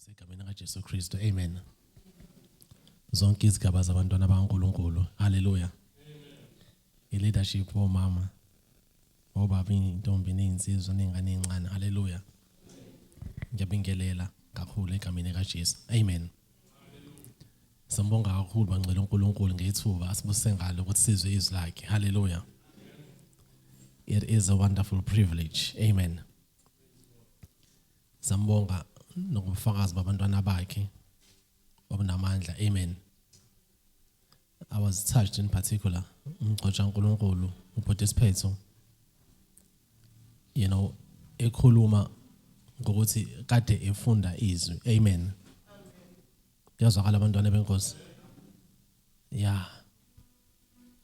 Segameni kaJesu Kristu. Amen. Zonke izigaba zabantwana bakaNkulunkulu. Hallelujah. I-leadership omama, obaba, intombi nezinsizwa nengane encane. Hallelujah. Ngiyabingelela kakhulu egameni kaJesu. Amen. Sambonga kakhulu bangcwele uNkulunkulu ngethuba asibuse ngalo ukuthi sizwe izwi lakhe. Hallelujah. It is a wonderful privilege. Amen. Sambonga nokufakazi babantwana bakhe obunamandla. Amen. I was touched in particular umgcotsha uNkulunkulu uPotesiphetho, ekhuluma ngokuthi kade efunda izwi. Amen. Yazwakala abantwana benkosi. Yeah.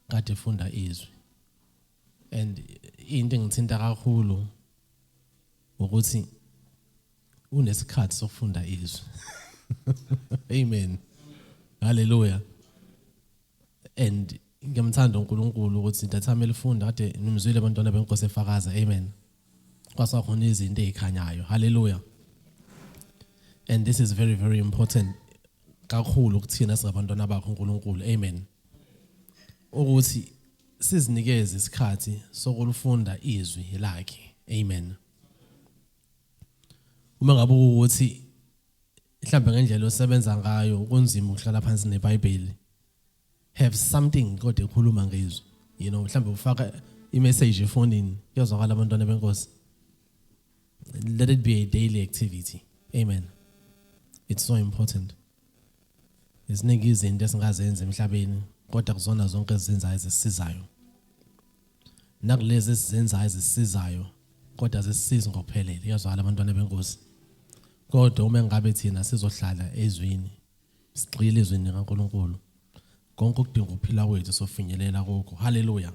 Kade efunda izwi. And into engithinta kakhulu ukuthi unesikhathi sokufunda izwi. Amen. Hallelujah. And ngiyamthanda uNkulunkulu ukuthi ntathame elifunda kade nimzwile abantwana benkosi efakaza. Amen. Kwasakhona izinto ezikhanyayo. Hallelujah. And this is very, very important kakhulu ukuthina singabantwana bakho uNkulunkulu. Amen. Ukuthi sizinikeze isikhathi sokulufunda izwi lakhe. Amen. Uma ngabe ukuthi mhlambe ngendlela osebenza ngayo kunzima ukuhlala phansi neBhayibheli, have something kodwa ekhuluma ngezwi. Mhlambe ufaka i-message efonini, kuyazwakala abantwana benkosi. Let it be a daily activity. Amen. It's so important. Iziningi izinto esingazenza emhlabeni kodwa kuzona zonke ezenzayo ezisizayo. Nakulezi ezenzayo ezisizayo kodwa zisisiza ngokuphelele. Kuyazwakala abantwana benkosi. Kodwa uma ngabe thina sizohlala ezwini, sigxile ezwini kaNkulunkulu, konke okudinga ukuphila kwethu sofinyelela kokho. Hallelujah.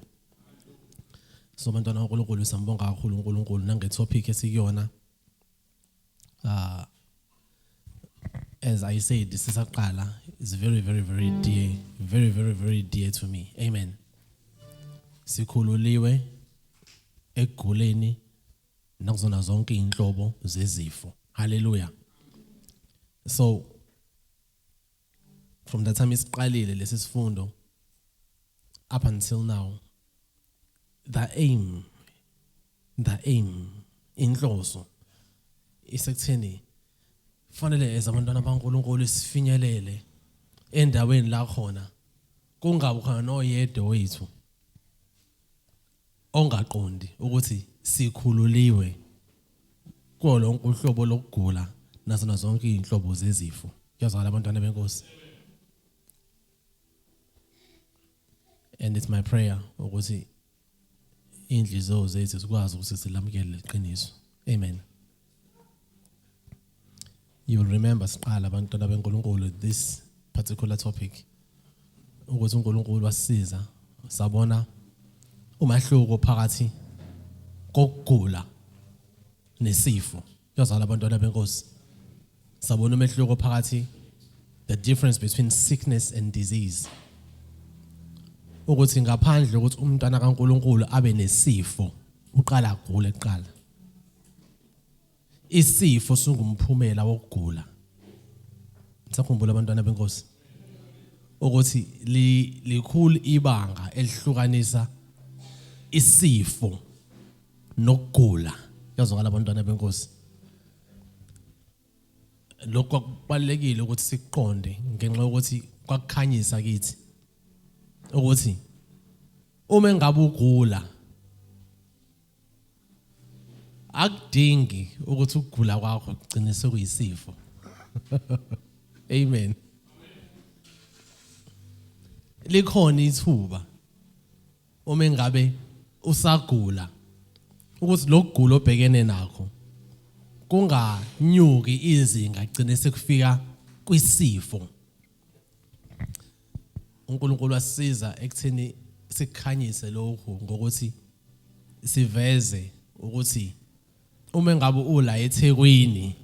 So bantwana kaNkulunkulu sambonga kakhulu uNkulunkulu nangetopic esikuyona. As I said, this is aqala is very, very, very dear, very, very, very dear to me. Amen. Sikhululiwe ekuguleni nakuzona zonke inhlobo zezifo. Hallelujah. So from the time isiqalile lesi sifundo up until now, the aim inhloso isekutheni fanele ezabantwana baNkulunkulu sifinyelele endaweni la khona kungabi khona noyedwa wethu ongaqondi ukuthi sikhululiwe kolonke uhlobo lokugula nasona zonke inhlobo zezifo. Kuyazwakala abantwana benkosi. And it's my prayer ukuthi inhliziyo zethu sikwazi ukuthi silamukele iqiniso. Amen. You will remember siqala abantwana beNkulunkulu this particular topic ukuthi uNkulunkulu wasisiza sabona umahluko phakathi kokugula nesifo. Kuyazwakala abantwana benkosi. Sabona umehluko phakathi, the difference between sickness and disease. Ukuthi ngaphandle ukuthi umntwana kaNkulunkulu abe nesifo, uqala agule kuqala. Isifo singumphumela wokugula. Sakhumbula abantwana benkosi. Ukuthi likhulu ibanga elihlukanisa isifo nokugula. Yazwakala abantwana benkosi. Lokho kubalekile ukuthi siqonde ngenxa yokuthi kwakukhanyisa kithi ukuthi uma ngabe ugula akudingi ukuthi ukugula kwakho kugcine sekuyisifo. Amen. Likhona ithuba uma ngabe usagula ukuthi lokugula obhekene nakho kunganyuki izinga gcine sekufika kwisifo. uNkulunkulu wasisiza ekutheni sikhanyise lokho ngokuthi siveze ukuthi uma ngabe ula eThekwini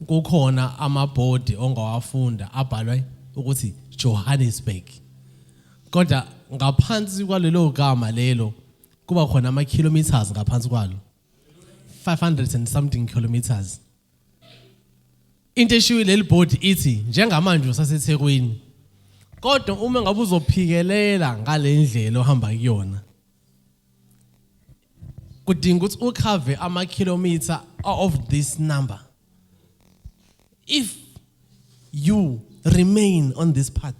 kukhona amabhodi ongawafunda abhalwe ukuthi Johannesburg, kodwa ngaphansi kwalelo gama lelo kuba khona ama kilometers ngaphansi kwalo 500 and something kilometers. into eshiwe leli bhodi ithi njengamanje usaseThekwini kodwa uma ngabe uzophikelela ngalendlela ohamba kuyona kudinga ukuthi ukhave ama-kilometer of this number. If you remain on this path,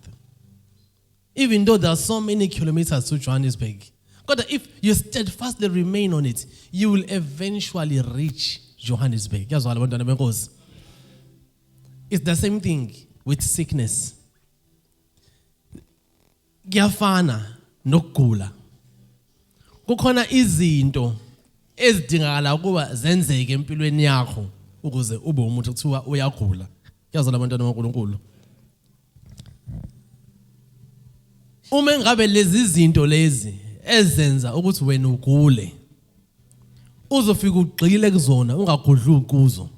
even though there are so many kilometers to Johannesburg, but if you steadfastly remain on it, you will eventually reach Johannesburg. It's the same thing with sickness. Kuyafana nokugula. Kukhona izinto ezidingakala ukuba zenzeke empilweni yakho ukuze ube umuntu kuthiwa uyagula. Yazona abantwana bakaNkulunkulu. Uma ngabe lezi zinto lezi ezenza ukuthi wena ugule, uzofika ugxile kuzona ungagudluki kuzo.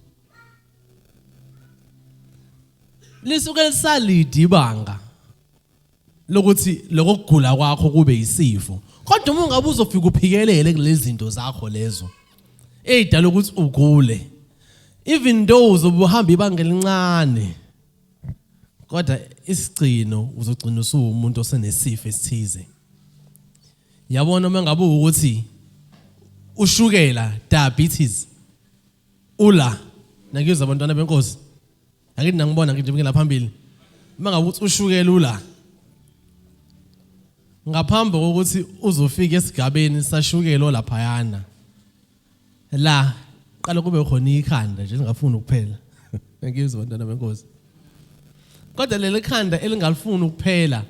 Lisuke lisalide ibanga lokuthi lokugula kwakho kube isifo. Kodwa uma ngabe uzofika uphikelele kulezi zinto zakho lezo edala ukuthi ugule, even though uzobuhamba ibanga elincane, kodwa isigcino uzogcina usuwumuntu osenesifo esithize. Yabona uma ngabe ukuthi ushukela, diabetes, ula, nakuzwa abantwana benkosi. Akithi nangibona ngithi ngila phambili. Uma ngabe uthi ushukela ula, ngaphambi kokuthi uzofika esigabeni sashukela olaphayana, la qala kube khona ikhanda nje lingafuni ukuphela. Ngiyizwa abantwana benkosi. Kodwa leli khanda elingafuni ukuphela,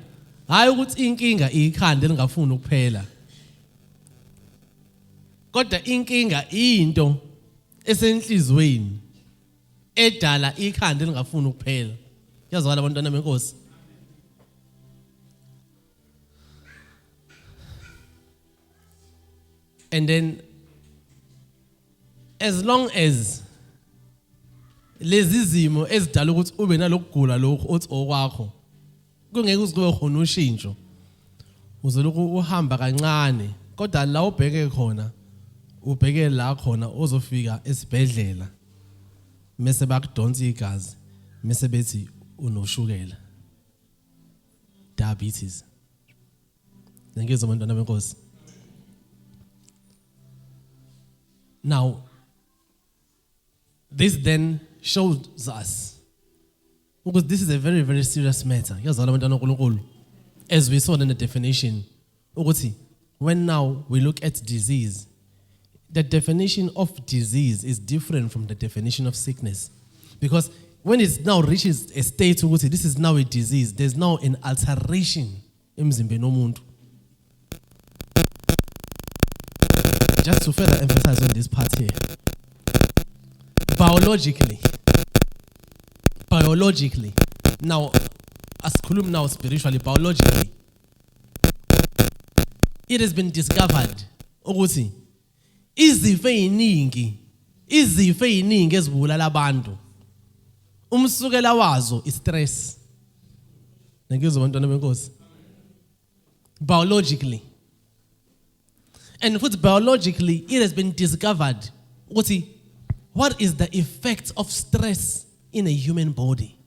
hayi ukuthi inkinga ikhanda elingafuni ukuphela. Kodwa inkinga into esenhlizweni edala ikhanda elingafuni ukuphela. Yazwala abantwana benkosi. And then as long as lezi zimo ezidala ukuthi ube nalokugula lokho othi okwakho, kungeke uzikube khona ushintsho. Uzoloko uhamba kancane, kodwa la ubheke khona, ubheke la khona uzofika esibhedlela. Mase bakudonsa igazi, mase bethi unoshukela. Diabetes. Ngiyezwa abantwana benkosi. Now, this then shows us, because this is a very, very serious matter. As we saw in the definition, when now we look at disease, the definition of disease is different from the definition of sickness. Because when it now reaches a state, this is now a disease, there's now an alteration. Just to further emphasize on this part here. Biologically, now, as Kulum now spiritually, biologically, it has been discovered, izifo eziningi ezibulala abantu, umsukela wazo is stress. Biologically. And biologically, it has been discovered what is the effect of stress in a human body.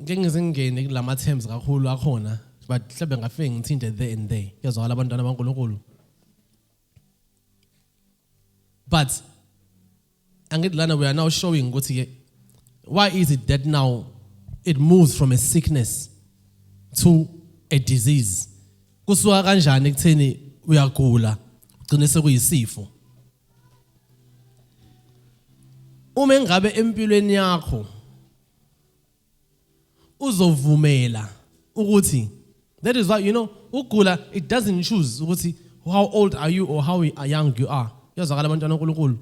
Ngengizengene kulama terms kakhulu akhona, but mhlawumbe ngafike ngithinte there and there. Yazwala abantwana bakaNkulunkulu. But angidlana we are now showing why is it that now it moves from a sickness to a disease. Kusuka kanjani ekutheni uyagula ugcine sekuyisifo. Uma ngabe empilweni yakho uzovumela ukuthi, that is why ukugula, it doesn't choose ukuthi how old are you or how young you are. Yazwakala abantwana bakaNkulunkulu.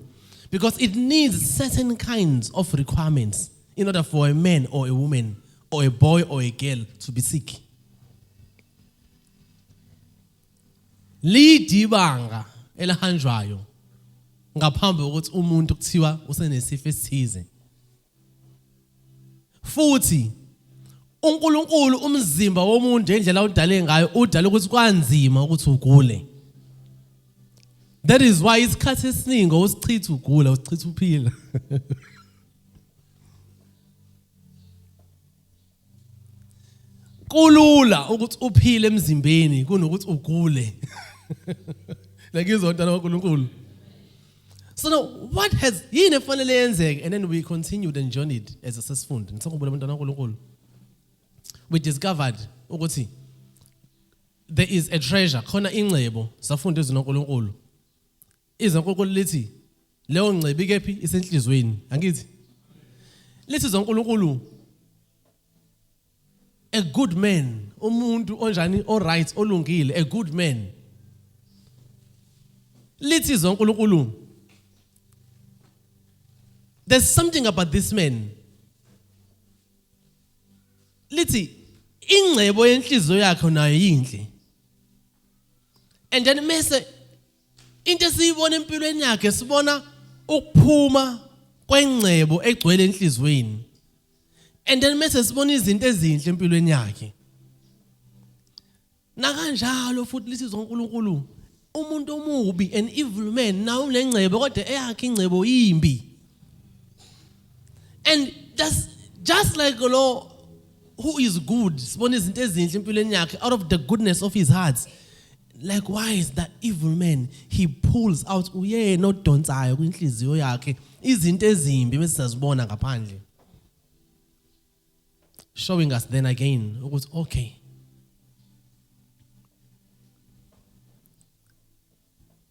Because it needs certain kinds of requirements in order for a man or a woman or a boy or a girl to be sick. Lidibanga elahanjwayo ngaphambi kokuthi umuntu kuthiwa usenesifo esithize. Futhi uNkulunkulu umzimba womuntu endlela udale ngayo udale ukuthi kwanzima ukuthi ugule. That is why isikhathi esiningi usichitha ugula, usichitha uphila. Kulula ukuthi uphile emzimbeni kunokuthi ugule. Like izontana kaNkulunkulu. So now, what has yini efanele yenzeke, and then we continued and journeyed as a sesifunda. Nisakubona abantwana kaNkulunkulu. We discovered ukuthi there is a treasure, khona ingcebo safunda izwi kaNkulunkulu. Izwi kaNkulunkulu lithi leyo ngcebo ikephi isenhlizweni, angithi? Lithi izwi kaNkulunkulu a good man, umuntu onjani, alright, olungile, a good man. Lithi izwi kaNkulunkulu, there's something about this man. Lithi ingcebo yenhliziyo yakhe nayo yinhle. And then mase into esiyibona empilweni yakhe sibona ukuphuma kwengcebo egcwele enhlizweni. And then mase sibona izinto ezinhle empilweni yakhe. Nakanjalo futhi lithi uNkulunkulu umuntu omubi, an evil man, nawo lengcebo kodwa eyakhe ingcebo yimbi. And just like the Lord who is good, sibona izinto ezinhle empilweni yakhe out of the goodness of his heart. Likewise, that evil man, he pulls out uyena odonsayo kwinhliziyo yakhe izinto ezimbi bese sazibona ngaphandle. Showing us then again ukuthi okay,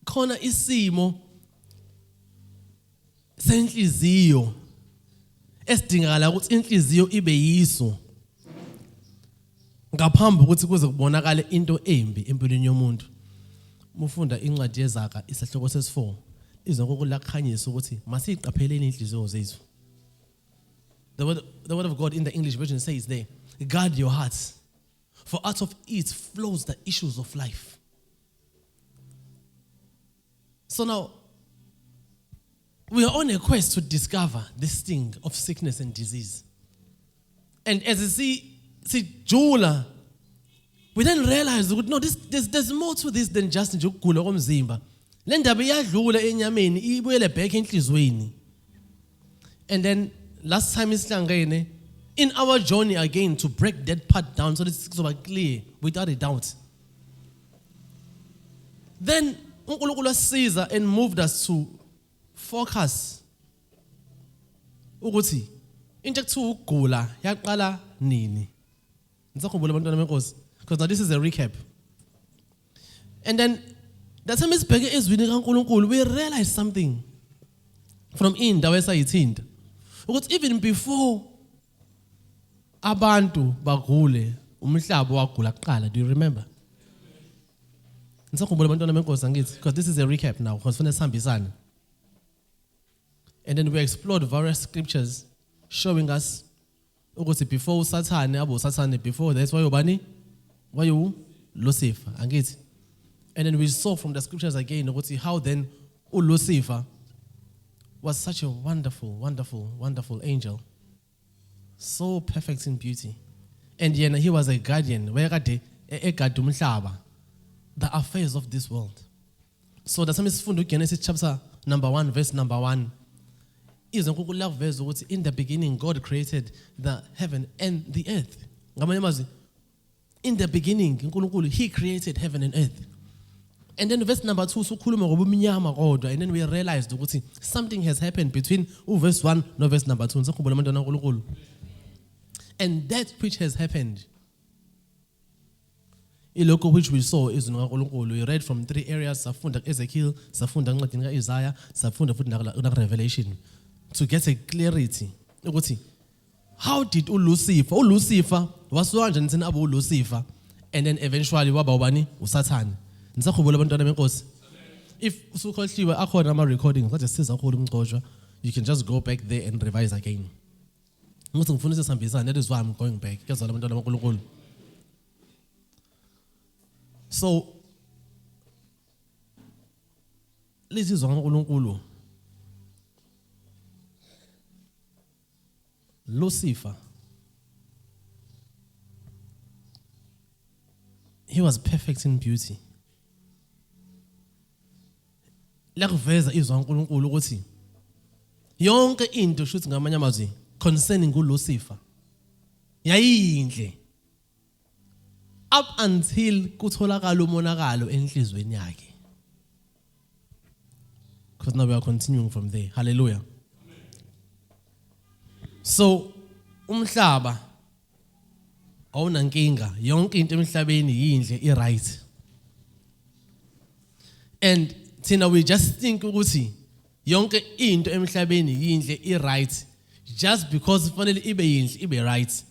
khona isimo senhliziyo esidingakala ukuthi inhliziyo ibe yiso ngaphambi ukuthi kuze kubonakale into embi empilweni yomuntu. Mufunda incwadi yeZakha isihloko sesi4, izonkulunkulu lakhanyisa ukuthi masiqapheleni inhliziyo zethu. The word of God in the English version says there, guard your hearts, for out of it flows the issues of life. So now, we are on a quest to discover this thing of sickness and disease. And as you see Jula, we then realize that no, there's more to this than just ukugula komzimba. Le ndaba iyadlula enyameni ibuyele back enhlizweni. And then last time isihlangene in our journey again to break that part down so that it's so clear without a doubt. Then uNkulunkulu asiza and moved us to focus ukuthi into ekuthiwa ukugula yaqala nini. Nisakhumbula abantwana benkosi, because now this is a recap. And then that time isibheke ezwini kaNkulunkulu, we realized something from indawo esayithinta ukuthi even before abantu bagule umhlaba wagula kuqala. Do you remember? Nisakhumbula abantwana benkosi angithi, because this is a recap now because kufanele sihambisane. And then we explored various scriptures showing us ukuthi before Satan, before that's why ubani? Why you Lucifer, angithi? And then we saw from the scriptures again ukuthi how then Lucifer was such a wonderful, wonderful, wonderful angel. So perfect in beauty. And yena he was a guardian, where egada umhlaba, the affairs of this world. So that's something Genesis chapter number 1, verse number 1. In the beginning, God created the heaven and the earth. In the beginning, He created heaven and earth. And then verse number 2, and then we realized something has happened between verse 1 and verse number 2. And that which has happened, which we saw is we read from 3 areas, Safunda Ezekiel, Safunda Isaiah, Safunda Revelation, to get a clarity. How did Lucifer was so and Abu Lucifer, and then eventually Wabawani Satan. If so-called recording, you can just go back there and revise again. That is why I'm going back. So, this is Lucifer. He was perfect in beauty. lakuveza izwi kaNkulunkulu ukuthi yonke into shuthi ngamanye amazwi concerning uLucifer yayinhle up until kutholakala umonakalo enhlizweni yakhe. Because now we are continuing from there. Hallelujah. So umhlaba awunankinga, yonke into emhlabeni yinhle, i-right. And thina we just think ukuthi yonke into emhlabeni yinhle, i-right, just because fanele ibe yinhle, ibe right.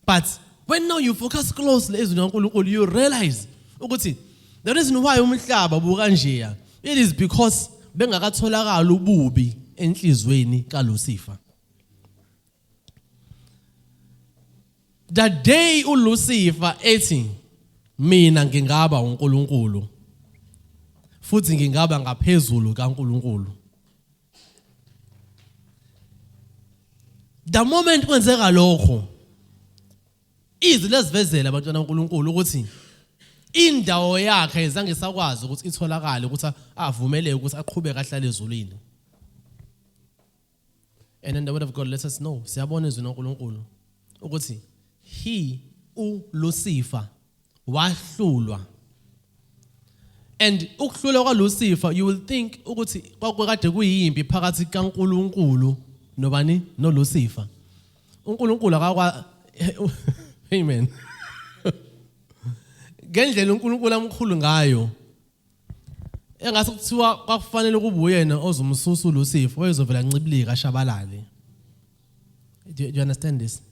But when now you focus closely ezweni kaNkulunkulu, you realize ukuthi the reason why umhlaba bukanjeya, it is because bengakatholakala ububi enhlizweni kaLucifer. The day uLucifer ethi mina ngingaba uNkulunkulu futhi ngingaba ngaphezulu kaNkulunkulu, the moment kwenzeka lokho, izwi lesivezela abantwana kaNkulunkulu ukuthi indawo yakhe izange sakwazi ukuthi itholakale ukuthi avumeleke ukuthi aqhubeke ahlale ezulwini. And then the word of God lets us know, siyabona izwi kaNkulunkulu ukuthi uLucifer wahlulwa. And ukuhlulwa kwaLucifer, you will think ukuthi kwakade kuyimpi phakathi kaNkulunkulu nobani noLucifer. uNkulunkulu akakwa amen. Ngendlela uNkulunkulu amkhulu ngayo, engase kuthiwa kwakufanele kube uyena ozumsusa uLucifer, wayezovela ncibilika ashabalale. Do you understand this?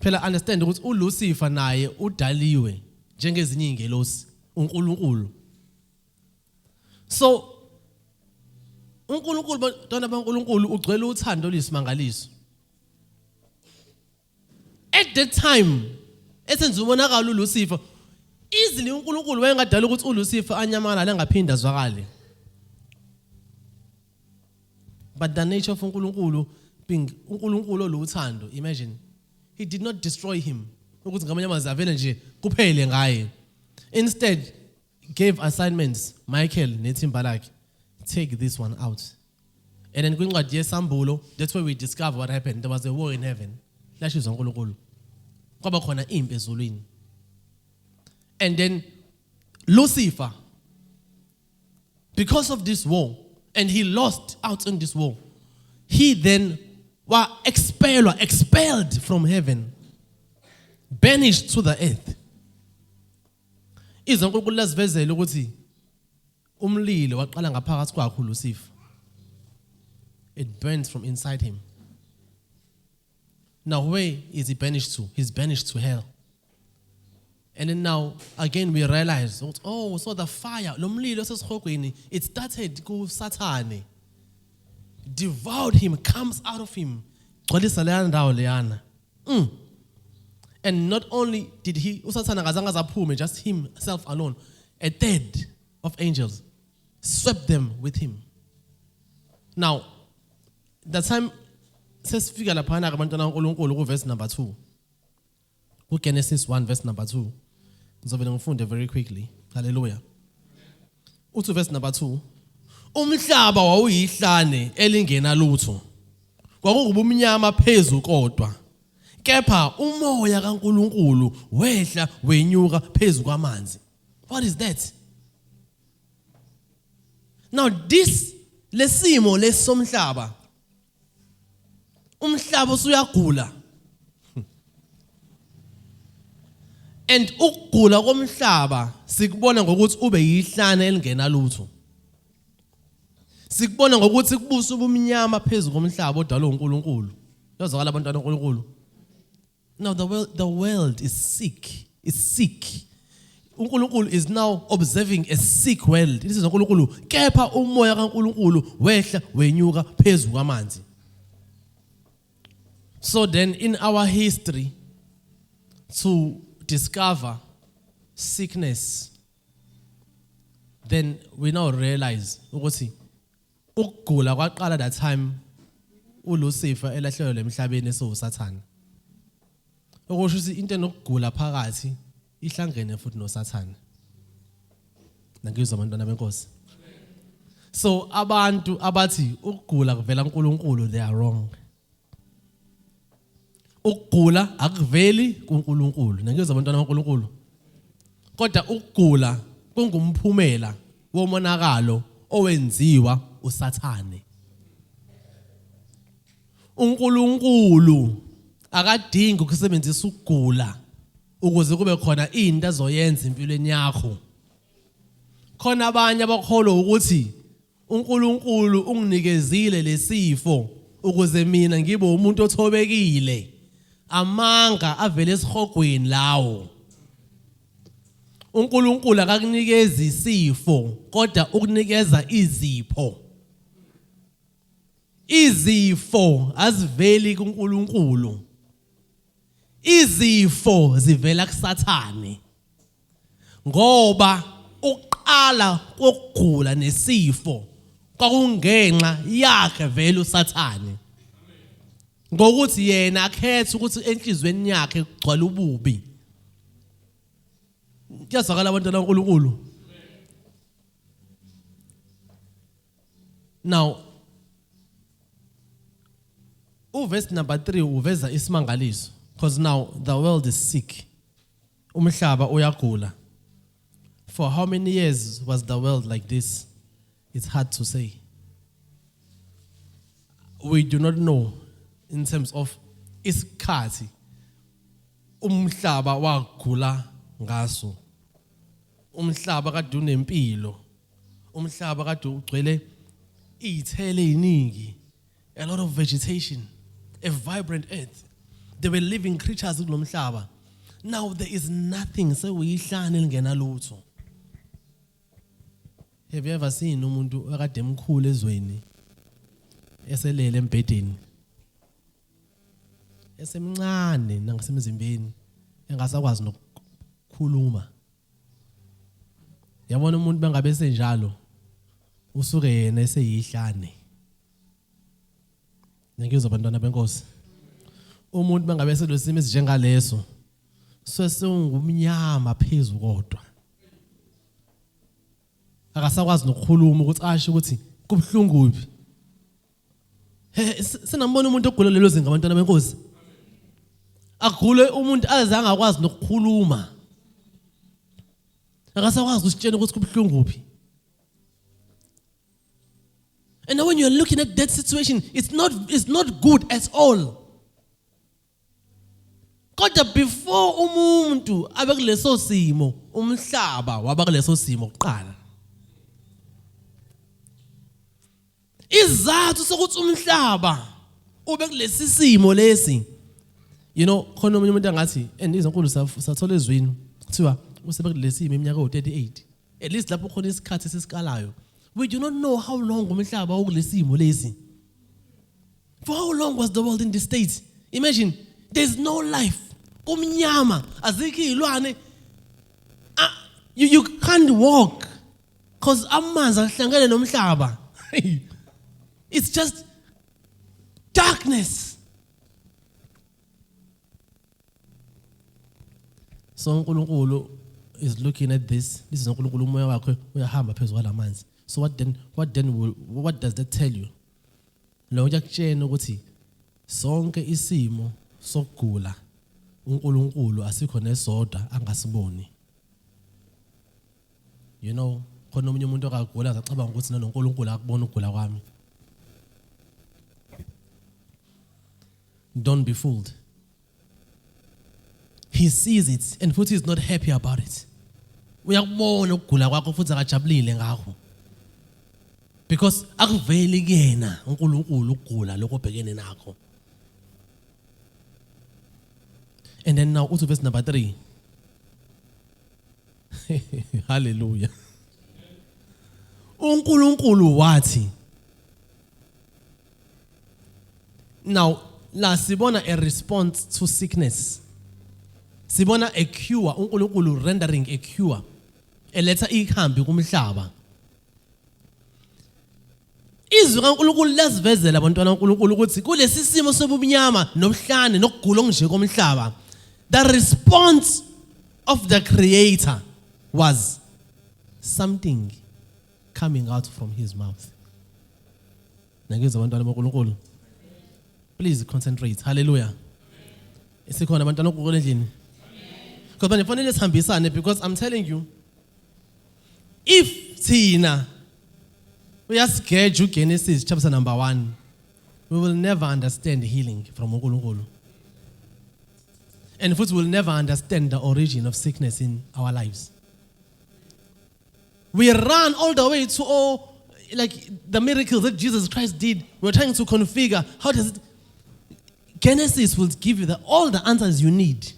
Phela understand ukuthi uLucifer naye udaliwe njengezinye ingelosi uNkulunkulu. So uNkulunkulu, bantwana baNkulunkulu, ugcwele uthando lisimangaliso. At that time esenza umonakalo uLucifer, easily uNkulunkulu wayengadala ukuthi uLucifer anyamalale angaphinda zwakale. But the nature of uNkulunkulu being uNkulunkulu oluthando, imagine, he did not destroy him ukuthi ngamanye amazwi avele nje kuphele ngaye. Instead gave assignments, Michael nethimba lakhe, take this one out. And then kwincwadi yesambulo, that's where we discover what happened. There was a war in heaven. Lashizwa uNkulunkulu, kwaba khona impi ezulwini. And then Lucifer, because of this war, and he lost out in this war, he then was expelled from heaven, banished to the earth. Izwi uNkulunkulu lasivezela ukuthi umlilo waqala ngaphakathi kwakhe uLucifer. It burns from inside him. Now where is he banished to? He's banished to hell. And then now again we realize, oh, so the fire, lo mlilo osesihogweni, it started kuSathane, devoured him, comes out of him. Gcwalisa leya ndawo leyana. And not only did he, uSathane akazange aphume, just himself alone, a third of angels swept them with him. Now, the time sesifika laphana abantwana kaNkulunkulu ku verse number 2. Ku Genesis 1 verse number 2. Ngizovela ngifunde very quickly. Hallelujah. Uthi verse number 2. Umhlaba wawuyihlane elingena lutho. Kwakungubumnyama phezulu kodwa. Kepha umoya kaNkulunkulu wehla wenyuka phezulu kwamanzi. What is that? Now this lesimo lesomhlaba, umhlaba usuyagula. And ukugula komhlaba sikubona ngokuthi ube yihlane elingena lutho. Sikubona ngokuthi kubusa ubumnyama phezulu komhlaba odalwe uNkulunkulu. Yazakala abantwana kaNkulunkulu. Now the world is sick. It's sick. uNkulunkulu is now observing a sick world. This is uNkulunkulu. Kepha umoya kaNkulunkulu wehla wenyuka phezulu kwamanzi. So then in our history, to discover sickness, then we now realize ukuthi ukugula kwaqala that time uLucifer elahlelwe emhlabeni esiwuSathane. Okusho ukuthi into enokugula phakathi ihlangene futhi noSathane. Ngizwa abantwana benkosi. So abantu abathi ukugula kuvela kuNkulunkulu, they are wrong. Ukugula akuveli kuNkulunkulu. Ngiyezwa abantwana bakaNkulunkulu. Kodwa ukugula kungumphumela womonakalo owenziwa uSathane. uNkulunkulu akadingi ukusebenzisa ukugula ukuze kube khona into azoyenza empilweni yakho. Khona abanye abakholwa ukuthi uNkulunkulu unginikezile lesifo ukuze mina ngibe umuntu othobekile. Amanga avele esihogweni lawo. uNkulunkulu akakunikeza isifo kodwa ukunikeza izipho. Izifo aziveli kuNkulunkulu. Izifo zivela kuSathane. Ngoba uqala kokugula nesifo kwakungenxa yakhe vele uSathane. Ngokuthi yena akhethe ukuthi enhlizweni yakhe kugcwala ububi. Kuyazwakala abantwana bakaNkulunkulu. Now verse number 3 uveza isimangaliso, because now the world is sick. Umhlaba uyagula. For how many years was the world like this? It's hard to say. We do not know in terms of isikhathi umhlaba wagula ngaso. Umhlaba kade unempilo. Umhlaba kade ugcwele izithelo eziningi. A lot of vegetation. A vibrant earth. There were living creatures kulo mhlaba. Now there is nothing. So uyihlane lingena lutho. Have you ever seen umuntu akade emkhulu ezweni eselele embedeni? Esemncane nangasemzimbeni engasakwazi nokukhuluma. Yabona umuntu bangabe senjalo usuke yena eseyihlane. Ngiyezwa abantwana benkosi. Umuntu bangabe selosimo esinjengaleso sesungumnyama phezulu kodwa. Akasakwazi nokukhuluma ukuthi asho ukuthi kubhlungu kuphi. Sinambona umuntu ogula lelo zinga abantwana benkosi. Agule umuntu azange akwazi nokukhuluma. Akasakwazi usitshela ukuthi kubhlungu kuphi. And when you're looking at that situation, it's not good at all. Kodwa before umuntu abe kuleso simo, umhlaba waba kuleso simo kuqala. Izathu sokuthi umhlaba ube kulesi simo lesi. You know, khona umuntu angathi endizonkulu sathola ezwini kuthiwa usebe kulesi simo iminyaka o38. At least lapho khona isikhathi sesikalayo. We do not know how long umhlaba ukulesimo lesi. For how long was the world in this state? Imagine, there's no life. Kumnyama, azikho izilwane. You can't walk because amanzi ahlangene nomhlaba. It's just darkness. So uNkulunkulu is looking at this. This is uNkulunkulu umoya wakhe uyahamba phezulu kwalamanzi. So what does that tell you? Lo yakutshena ukuthi sonke isimo sokugula uNkulunkulu asikho nesodwa angasiboni. You know, khona umunye umuntu akagula acabanga ukuthi noNkulunkulu akubona ukugula kwami. Don't be fooled. He sees it and futhi is not happy about it. Uyakubona ukugula kwakho futhi akajabulile ngakho. Because akuveli kuyena uNkulunkulu ukugula lokho obhekene nakho. And then now to verse number 3. Hallelujah. uNkulunkulu wathi. Now, la sibona a response to sickness. Sibona a cure, uNkulunkulu rendering a cure. Eletha ikhambi kumhlaba. Izwi kaNkulunkulu lasivezela abantwana kaNkulunkulu ukuthi kulesi simo sobumnyama nobuhlane nokugula onje komhlaba, the response of the creator was something coming out from his mouth. Nangizwa abantwana boNkulunkulu. Please concentrate. Hallelujah. Isikhona abantwana boNkulunkulu endlini. Because manje fanele sihambisane, because I'm telling you, if thina uyasigedge Genesis chapter number 1, we will never understand healing from uNkulunkulu. And we will never understand the origin of sickness in our lives. We run all the way to all, like the miracles that Jesus Christ did. We're trying to configure, how does it? Genesis will give you all the answers you need.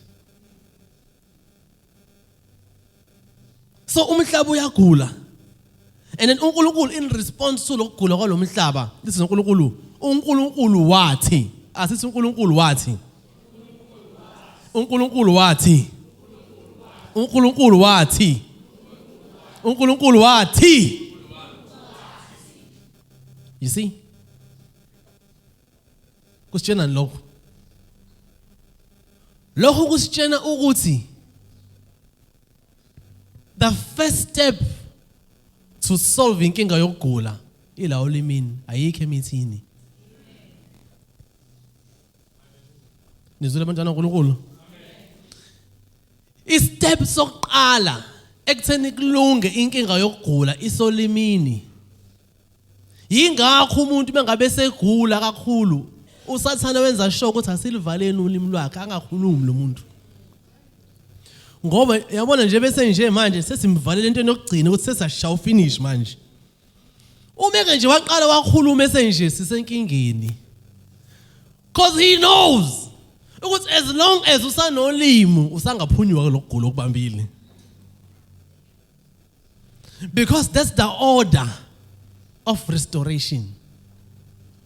So umhlaba uyagula. And then uNkulunkulu in response to lokugula kwalo mhlaba, this is uNkulunkulu wathi, asithi uNkulunkulu wathi. uNkulunkulu wathi. uNkulunkulu wathi. uNkulunkulu wathi. You see? Kusitshena lokho. Lokho kusitshena ukuthi the first step to solve inkinga yokugula ila olimini, ayikho emithini. Nizule abantwana boNkulunkulu. Istep sokuqala ekutheni kulunge inkinga yokugula isolimini. Yingakho umuntu bengabe segula kakhulu, usathana wenza sure ukuthi asilivaleni ulimi lwakhe angakhulumi lo muntu. Ngoba yabona nje bese nje manje sesimvalele into yokugcina ukuthi sesashaya finish manje. Umeke nje waqala wakhuluma esenje sisenkingeni. Because he knows ukuthi as long as usanolimi usangaphunywa lokugula okubambile. Because that's the order of restoration.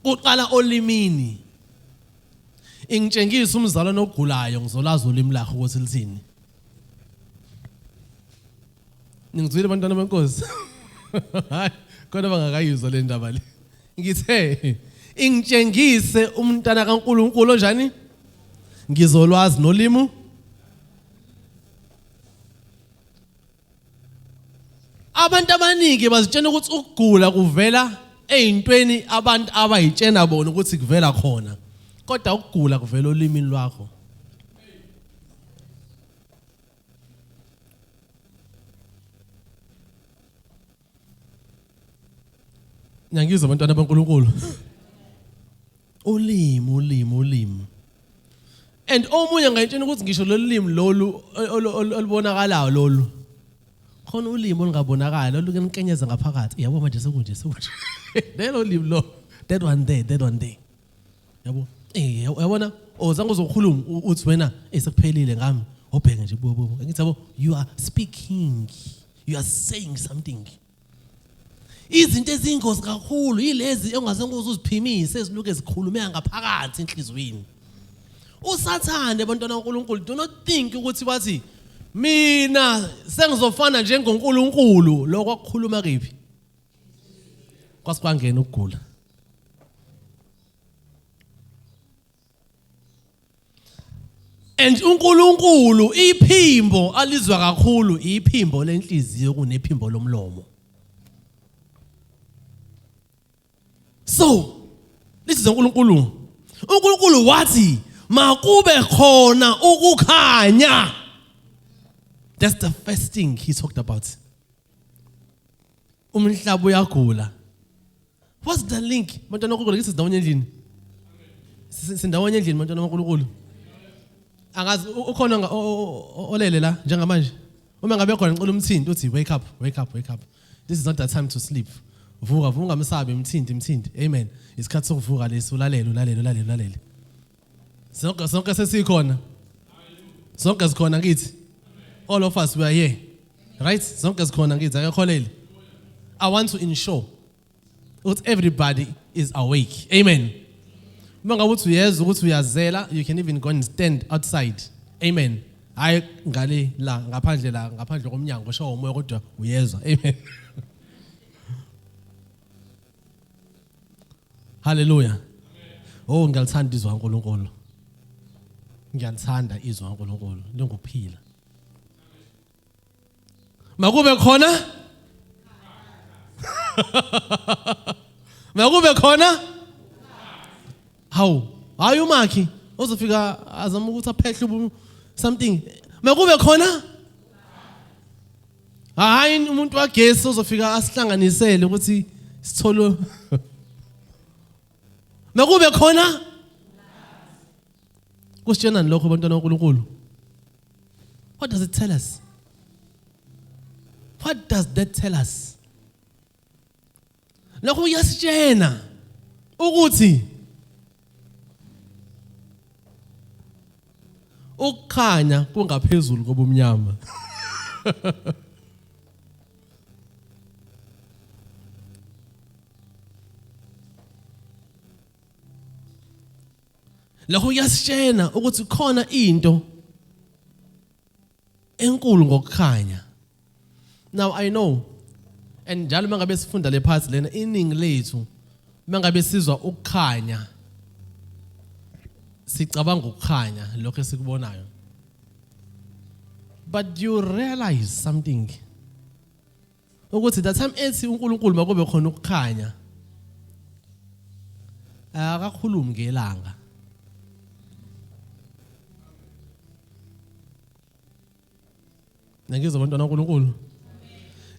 Uqala olimini. Ingitshengisa umzalwane ogulayo ngizolaza ulimi lakhe ukuthi lithini. Ngizwile abantwana benkosi. Hayi, kodwa bangakayizwa le ndaba le. Ngithe ingitshengise umntana kaNkulunkulu onjani? Ngizolwazi nolimi. Abantu abaningi bazitshena ukuthi ukugula kuvela ezintweni abantu abayitshena bona ukuthi kuvela khona. Kodwa ukugula kuvela olimini lwakho. Ngiyangizwa abantwana baNkulunkulu. Ulimi. And omunye ngayitshena ukuthi ngisho lo limi lolu olubonakalayo lolu. Khona ulimi olungabonakala olukenkanyeza ngaphakathi. Yabo manje sekunje. Lelo limi lo, that one there. Yabo. Yabona ozange uzokhuluma uthi wena esekuphelile ngami. Obheka nje bobo. Ngithi yabo, you are speaking. You are saying something. Izinto ezingozi kakhulu yilezi ongazange uziphimise eziluke zikhulumeka ngaphakathi enhlizweni. Usathane abantwana boNkulunkulu, do not think ukuthi bathi mina sengizofana njengoNkulunkulu lokho akukhuluma kephi. Kwasikwangena ukugula. And uNkulunkulu iphimbo alizwa kakhulu iphimbo lenhliziyo kunephimbo lomlomo. So, this is uNkulunkulu. uNkulunkulu wathi makube khona ukukhanya. That's the first thing he talked about. Umhlaba uyagula. What's the link? Bantwana boNkulunkulu, this is ndawonye endlini. Sindawonye endlini bantwana boNkulunkulu. Angazi ukhona olele la njengamanje. Uma ngabe khona ngicela umthinti uthi wake up. This is not the time to sleep. Vuka ungamsabi mthinti. Amen. Isikhathi sokuvuka lesi ulalele. Sonke sesikhona. Sonke sikhona kithi. All of us we are here. Right? Sonke sikhona kithi akakholele. I want to ensure that everybody is awake. Amen. Uma ngabe uthi uyezwa ukuthi uyazela, you can even go and stand outside. Amen. Hayi ngale la ngaphandle komnyango shawo umoya kodwa uyezwa. Amen. Hallelujah. Oh ngiyalithanda izwi kaNkulunkulu. Ngiyalithanda izwi kaNkulunkulu linguphila. Makube khona Makube khona? Hawu, hayi umakhi uzofika azama ukuthi aphehle something. Makube khona? Hayi umuntu wagesi uzofika asihlanganisele ukuthi sithole. Makube khona? Kusitshena lokho bantwana boNkulunkulu. What does it tell us? What does that tell us? Lokho kuyasitshena ukuthi ukukhanya kungaphezulu kobumnyama. Lokho kuyasitshena ukuthi khona into enkulu ngokukhanya. Now I know, and njalo mangabe sifunda le part lena iningi lethu mangabe sizwa ukukhanya sicabanga ukukhanya lokho esikubonayo. But you realize something. Ukuthi that time ethi uNkulunkulu makube khona ukukhanya akakhulumi ngelanga. Ngizwa abantwana boNkulunkulu.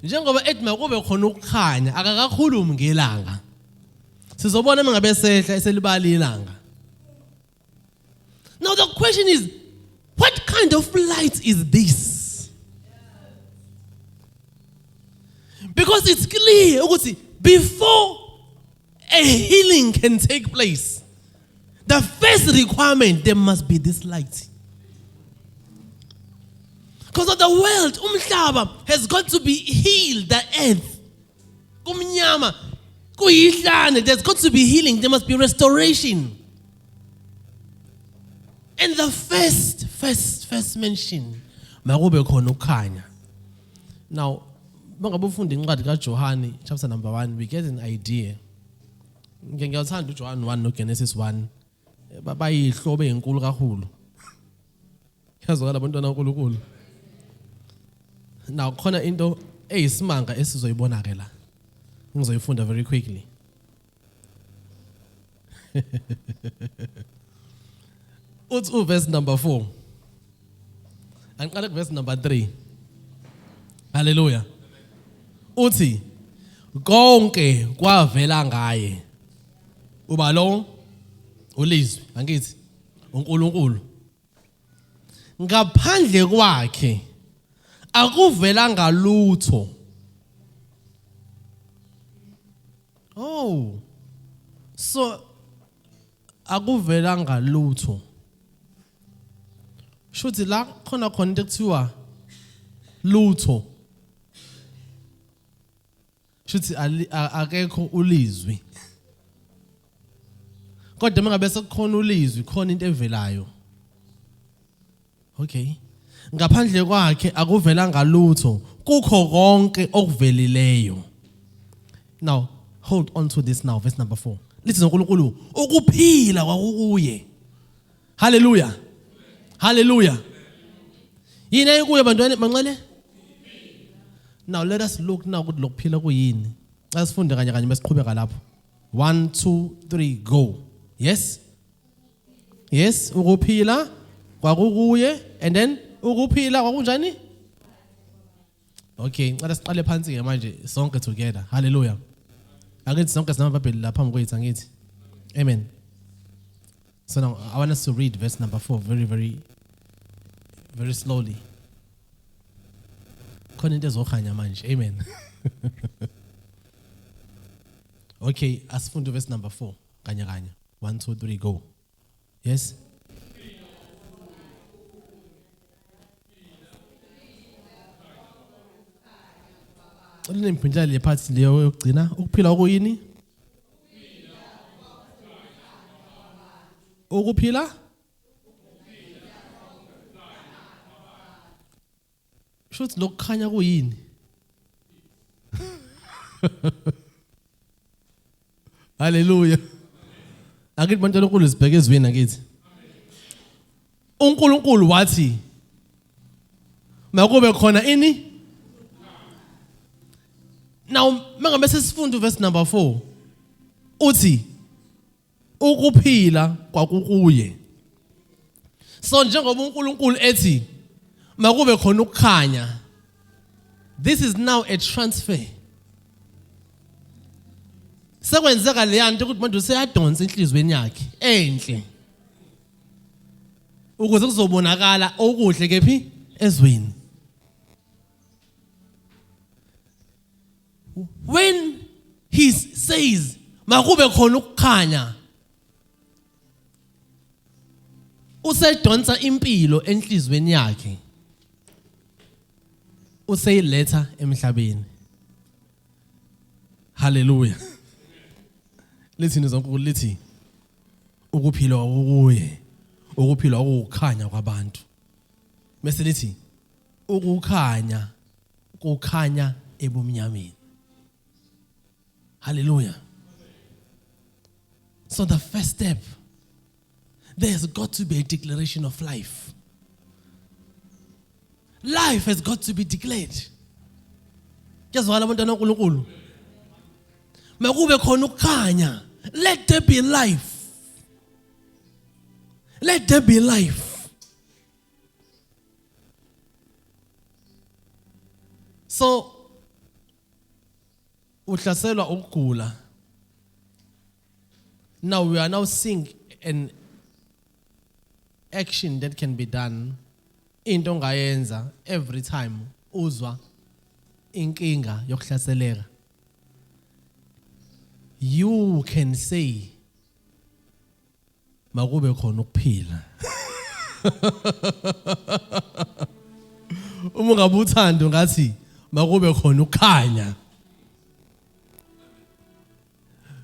Njengoba ethi makube khona ukukhanya akakakhulumi ngelanga. Sizobona mangabe sehla eselibali ilanga. Now the question is, what kind of light is this? Because it's clear ukuthi before a healing can take place, the first requirement, there must be this light. Because of the world, umhlaba has got to be healed, the earth. Kumnyama, kuyihlane, there's got to be healing, there must be restoration. And the first mention, makube khona ukukhanya. Now, mangabe ufunda incwadi kaJohane, chapter number 1, we get an idea. Ngiyathanda uJohane 1 no Genesis 1. Bayihlobe enkulu kakhulu. Yazwakala abantwana boNkulunkulu. Now khona into eyisimanga esizoyibona ke la. Ngizoyifunda very quickly. Uthi verse number 4. Angiqala ku verse number 3. Hallelujah. Uthi konke kwavela ngaye. Uba lo ulizwi angithi uNkulunkulu. Ngaphandle kwakhe akuvelanga lutho. Oh. So akuvelanga lutho. Shuthi la khona into ekuthiwa lutho. Shuthi akekho ulizwi. Kodwa mangabe sekukhona ulizwi khona into evelayo. Okay. Ngaphandle kwakhe akuvelanga lutho. Kukho konke okuvelileyo. Now, hold on to this now, verse number 4. Listen uNkulunkulu, ukuphila kwakuye. Hallelujah. Hallelujah. Yini ayikuye bantwana manxele? Now let us look now ukuthi lokuphila kuyini. Asifunde kanye kanye besiqhubeka lapho. 1 2 3 go. Yes? Yes, ukuphila kwakuye and then ukuphila kwakunjani? Okay, ngicela siqale phansi ke manje sonke together. Hallelujah. Akithi sonke sinamabhayibheli lapha mkwethu angithi. Amen. So now I want us to read verse number 4 very slowly. Khona into ezokhanya manje. Amen. Okay, asifunde verse number 4 kanye kanye. 1 2 3 go. Yes? Ulimphinjala le part leyo yokugcina ukuphila kuyini? Ukuphila? Shuthi lokukhanya kuyini? Hallelujah. Akithi bantwana boNkulunkulu sibheke ezweni akithi. uNkulunkulu wathi makube khona ini? Now mangabe sesifunda verse number 4 uthi ukuphila kwakukuye. So njengoba uNkulunkulu ethi makube khona ukukhanya, this is now a transfer. Sekwenzeka le nto ukuthi manje useyadonsa enhlizweni yakhe enhle ukuze kuzobonakala okuhle kephi ezweni. When he says makube khona ukukhanya, usedonsa impilo enhlizweni yakhe, useyiletha emhlabeni. Hallelujah. Lithini zonke lithi ukuphila kuye, ukuphila ukukhanya kwabantu. Bese lithi ukukhanya kukhanya ebumnyameni. Hallelujah. So the first step, there's got to be a declaration of life. Life has got to be declared. Kuyazwakala abantwana kaNkulunkulu. Makube khona ukukhanya. Let there be life. Let there be life. So uhlaselwa ukugula. Now we are now seeing an action that can be done into ongayenza every time uzwa inkinga yokuhlaseleka. You can say makube khona ukuphila. Uma ngabe uthando ngathi makube khona ukukhanya.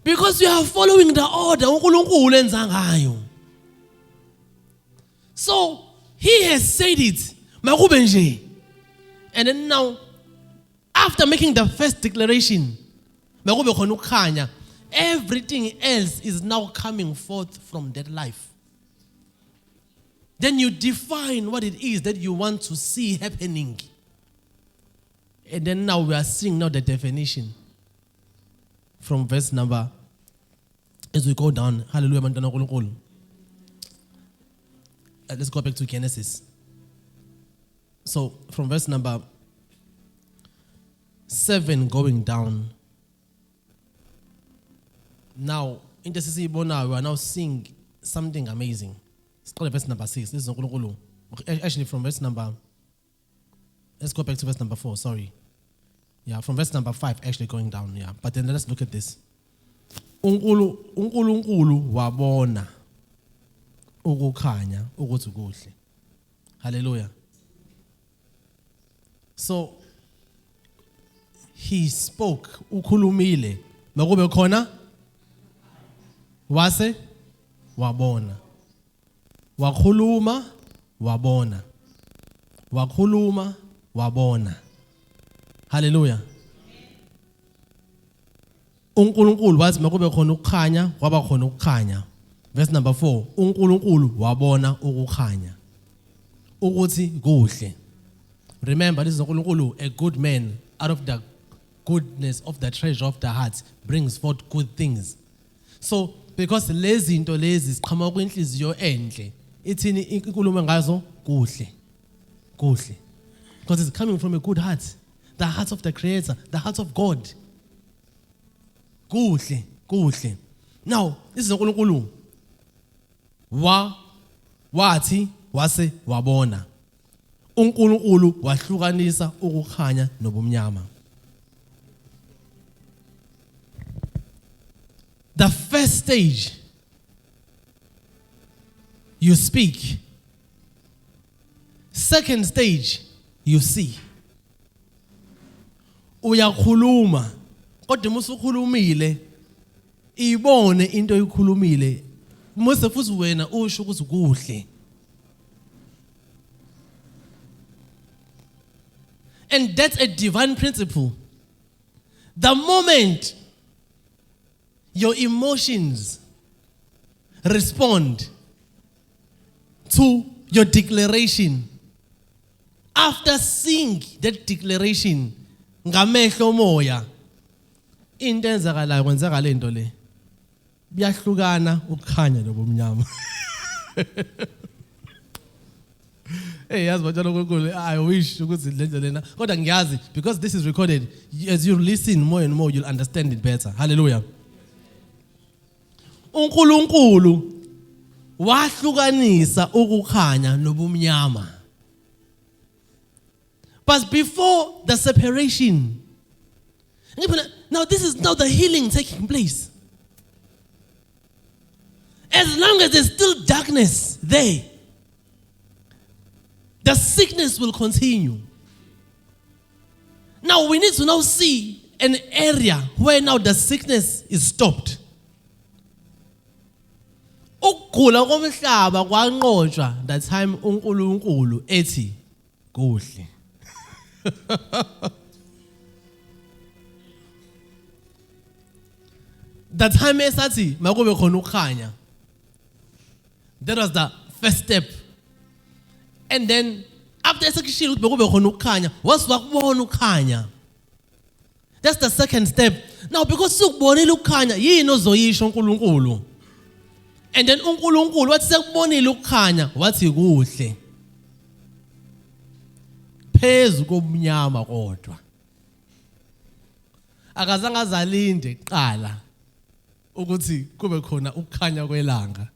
Because you are following the order uNkulunkulu enza ngayo. So he has said it. Makube nje. And then now, after making the first declaration, makube khona ukukhanya, everything else is now coming forth from that life. Then you define what it is that you want to see happening. And then now we are seeing now the definition from verse number, as we go down. Hallelujah, bantwana kaNkulunkulu. Let's go back to Genesis. So from verse number 7 going down. Now, in the CC we are now seeing something amazing. Start at verse number 6. This is uNkulunkulu. Actually, from verse number, let's go back to verse number 4. Sorry. Yeah, from verse number 5, actually going down. Yeah, but then let's look at this. uNkulunkulu wabona ukukhanya ukuthi kuhle. Hallelujah. So he spoke, ukhulumile, makube khona wase wabona. Wakhuluma wabona. Wakhuluma wabona. Hallelujah. uNkulunkulu wathi makube khona ukukhanya, kwaba khona ukukhanya. Verse number 4, uNkulunkulu wabona ukukhanya ukuthi kuhle. Remember, this is uNkulunkulu, a good man, out of the goodness of the treasure of the heart brings forth good things. So because lezi zinto lezi siqhamuka kwinhliziyo enhle, ithini inkulumo ngazo kuhle. Kuhle. Because it's coming from a good heart, the heart of the Creator, the heart of God. Kuhle, kuhle. Now, this is uNkulunkulu. Wathi wase wabona. uNkulunkulu wahlukanisa ukukhanya nobumnyama. The first stage, you speak. Second stage, you see. Uyakhuluma, kodwa musukhulumile, ibone into oyikhulumile. Mose futhi wena usho ukuthi kuhle. And that's a divine principle. The moment your emotions respond to your declaration, after seeing that declaration, ngamehlo moya, into enzakalayo kwenzeka lento le biyahlukana ukukhanya nobumnyama. Hey, yazi batshela uNkulunkulu, I wish ukuthi lenze lena kodwa ngiyazi because this is recorded, as you listen more and more you'll understand it better. Hallelujah. uNkulunkulu wahlukanisa ukukhanya nobumnyama. But before the separation, now this is now the healing taking place. As long as there's still darkness there, the sickness will continue. Now we need to now see an area where now the sickness is stopped. Ukugula komhlaba kwanqotshwa that time uNkulunkulu ethi kuhle. That time esathi makube khona ukukhanya. That was the first step. And then after esekishilo ukuthi bekube khona ukukhanya, wasibakubona ukukhanya. That's the second step. Now because ukubonile ukukhanya yini ozoyisho uNkulunkulu. And then uNkulunkulu wathi sekubonile ukukhanya wathi kuhle. Phezu kobumnyama kodwa. Akazange azalinde kuqala ukuthi kube khona ukukhanya kwelanga.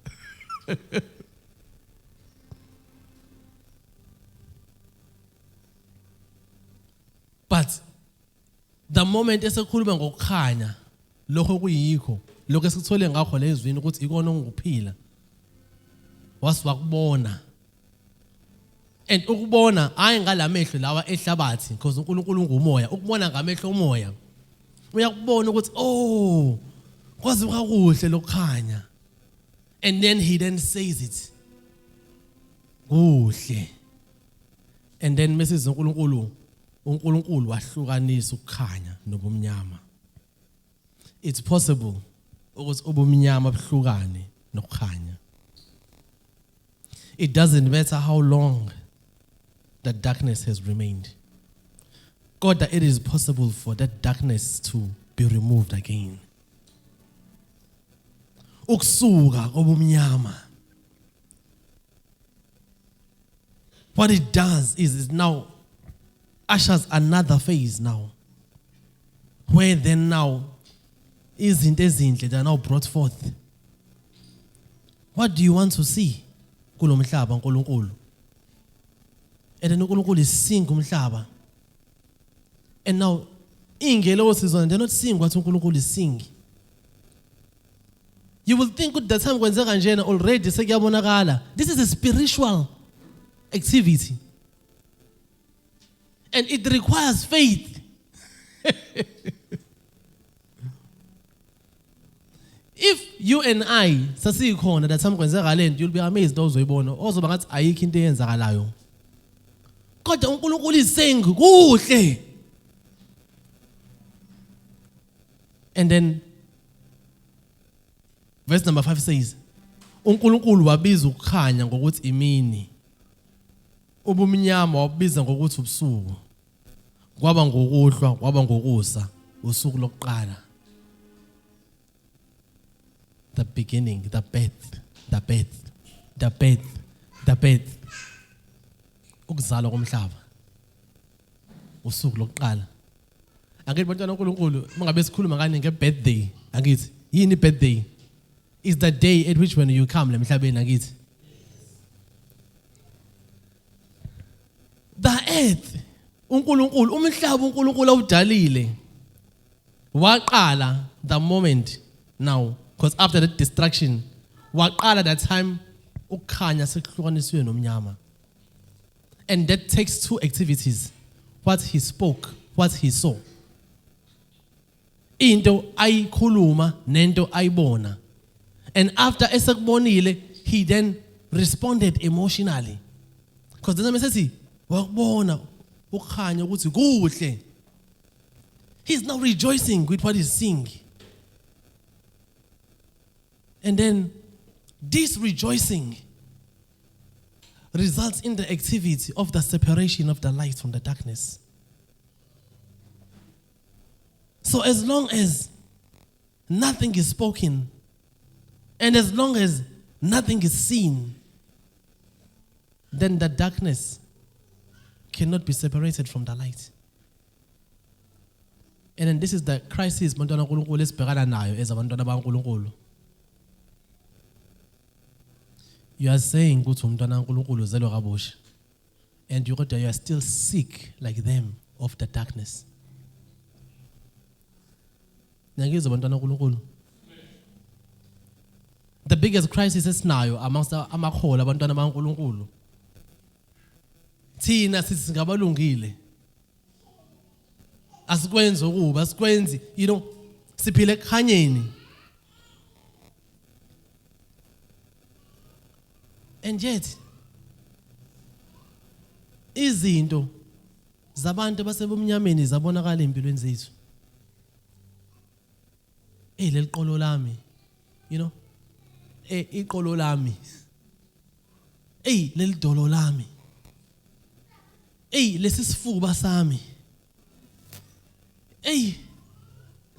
But the moment esekhuluma ngokukhanya lokho kuyikho lokho esikuthole ngakho lezwini ukuthi ikona onguphila wasibakubona. And ukubona hayi ngalamehlo lawa ehlabathi because uNkulunkulu ungumoya, ukubona ngamehlo omoya uyakubona ukuthi oh kwazi kakuhle lokukhanya. And then he then says it kuhle. And then message uNkulunkulu wahlukanisa ukukhanya nobumnyama. It's possible ukuthi ubumnyama buhlukane nokukhanya. It doesn't matter how long the darkness has remained. God, that it is possible for that darkness to be removed again. Ukusuka kobumnyama. What it does is it now ushers another phase now. Where then now izinto ezinhle that are now brought forth. What do you want to see? Kulo mhlaba uNkulunkulu. And then uNkulunkulu is sing umhlaba. And now ingelosi zona they're not seeing what uNkulunkulu is sing. You will think at the time kwenzeka njena already sekuyabonakala. This is a spiritual activity. And it requires faith. If you and I sasikhona that time kwenzeka lento, you'll be amazed ozoyibona ozoba ngathi ayikho into eyenzakalayo. Kodwa uNkulunkulu is saying kuhle. And then verse number 5 says, uNkulunkulu wabiza ukukhanya ngokuthi imini. Ubumnyama wabiza ngokuthi ubusuku. Kwaba ngokuhlwa, kwaba ngokusa, usuku lokuqala. The beginning, the birth. Ukuzalwa komhlaba. Usuku lokuqala. Angithi bantwana uNkulunkulu mangabe sikhuluma ngani ngebirthday, angithi yini birthday? Is the day at which when you come lemhlabeni angithi. The earth, uNkulunkulu, umhlaba uNkulunkulu awudalile. Waqala the moment now, because after the destruction, waqala that time ukukhanya sekuhlukaniswe nomnyama. And that takes two activities. What he spoke, what he saw. Into ayikhuluma nento ayibona. And after esekubonile, he then responded emotionally. Because the name says wakubona ukukhanya ukuthi kuhle. He's now rejoicing with what he's seeing. And then this rejoicing results in the activity of the separation of the light from the darkness. So as long as nothing is spoken, and as long as nothing is seen, then the darkness cannot be separated from the light. And then this is the crisis bantwana kaNkulunkulu esibhekana nayo as abantwana bakaNkulunkulu. You are saying ukuthi umntwana kaNkulunkulu uzelwe kabusha, and you are still sick like them of the darkness. Ngiyakuzwa bantwana kaNkulunkulu. The biggest crisis esinayo amongst amakhola abantwana bakaNkulunkulu, thina sithi singabalungile, asikwenzi ukuba asikwenzi, siphile ekhanyeni. And yet izinto zabantu basebumnyameni zabonakala empilweni zethu. Leli qolo lami, iqolo lami, leli dolo lami, lesi sifuba sami,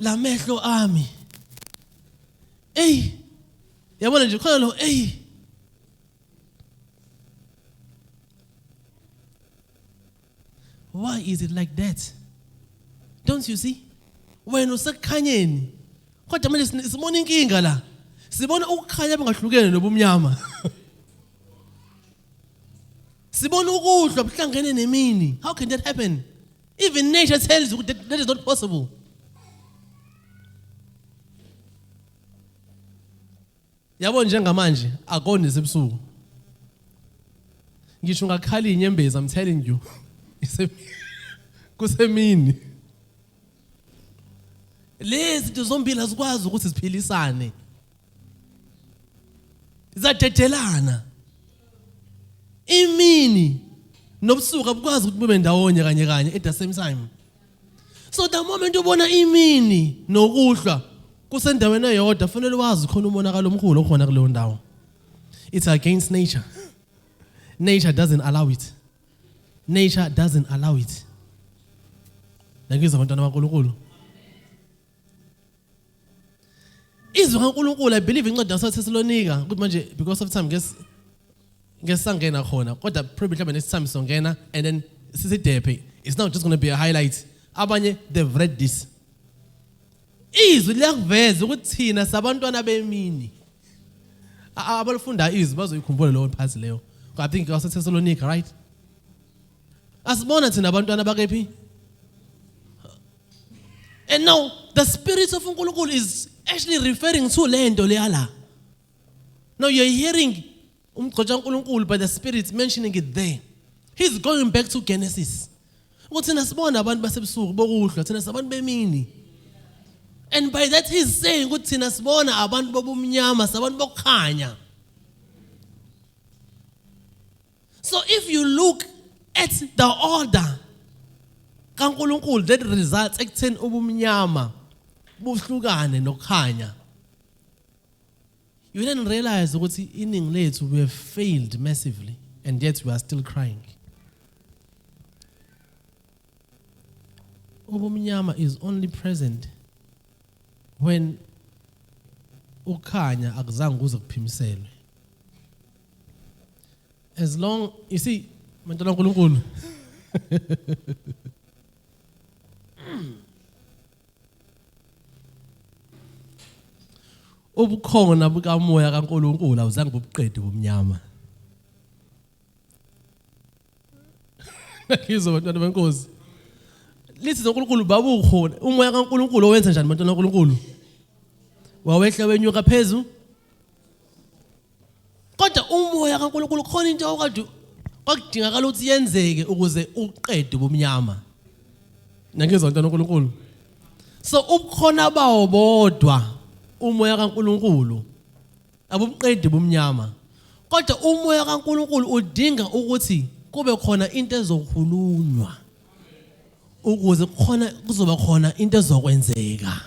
la mehlo ami, yabona nje khona lo, why is it like that? Don't you see? Wena usekhanyeni, kodwa manje sibona inkinga la. Sibona ukukhanya bengahlukene nobumnyama. Sibona ukuhlwa buhlangene nemini. How can that happen? Even nature tells you that is not possible. Yabona njengamanje akoni esebusuku. Ngisho ngakhali inyembezi, I'm telling you. Kusemini. Lezi zinto zombili azikwazi ukuthi siphilisane. Zadedelana. Imini nobusuku abukwazi ukuthi bube ndawonye kanye at the same time. So the moment ubona imini nokuhlwa kusendaweni eyodwa fanele wazi khona umonakalo omkhulu okhona kuleyo ndawo. It's against nature. Nature doesn't allow it. Nature doesn't allow it. Ngiyizwa abantwana bakaNkulunkulu. Izwi kaNkulunkulu, I believe incwadi yaseThessalonika ukuthi manje because of time guess sangena khona, kodwa probably mhlawumbe next time songena and then sisidephe. It's not just going to be a highlight. Abanye they've read this. Izwi liyakuveza ukuthi thina sabantwana bemini. Abalifunda izwi bazoyikhumbula leyo phasi leyo. I think yaseThessalonika, right? Asibona thina abantwana bakephi. And now the Spirit of uNkulunkulu is actually referring to lento leyala. Now you're hearing umgcotsha uNkulunkulu by the Spirit mentioning it there. He's going back to Genesis. Ukuthi thina sibona abantu basebusuku bokuhlwa, thina sabantu bemini. And by that he's saying ukuthi thina sibona abantu bobumnyama, sabantu bokukhanya. So if you look at the order kaNkulunkulu that results ekutheni ubumnyama buhlukane nokukhanya, you then realize ukuthi iningi lethu we have failed massively, and yet we are still crying. Ubumnyama is only present when ukukhanya akuzange kuze kuphimiselwe. As long, you see, mantwana kaNkulunkulu. Ubukhona bukamoya kaNkulunkulu awuzange bubuqede ubumnyama. Ngizwa bantwana benkosi. Lithi uNkulunkulu babukhona. Umoya kaNkulunkulu owenza njani bantwana kaNkulunkulu? Wawehla wenyuka phezulu. Kodwa umoya kaNkulunkulu khona into okade kwakudingakala ukuthi yenzeke ukuze uqede ubumnyama. Ngiyezwa bantwana kaNkulunkulu. So ubukhona bawo bodwa umoya kaNkulunkulu abubuqedi ubumnyama. Kodwa umoya kaNkulunkulu udinga ukuthi kube khona into ezokhulunywa ukuze kuzoba khona into ezokwenzeka.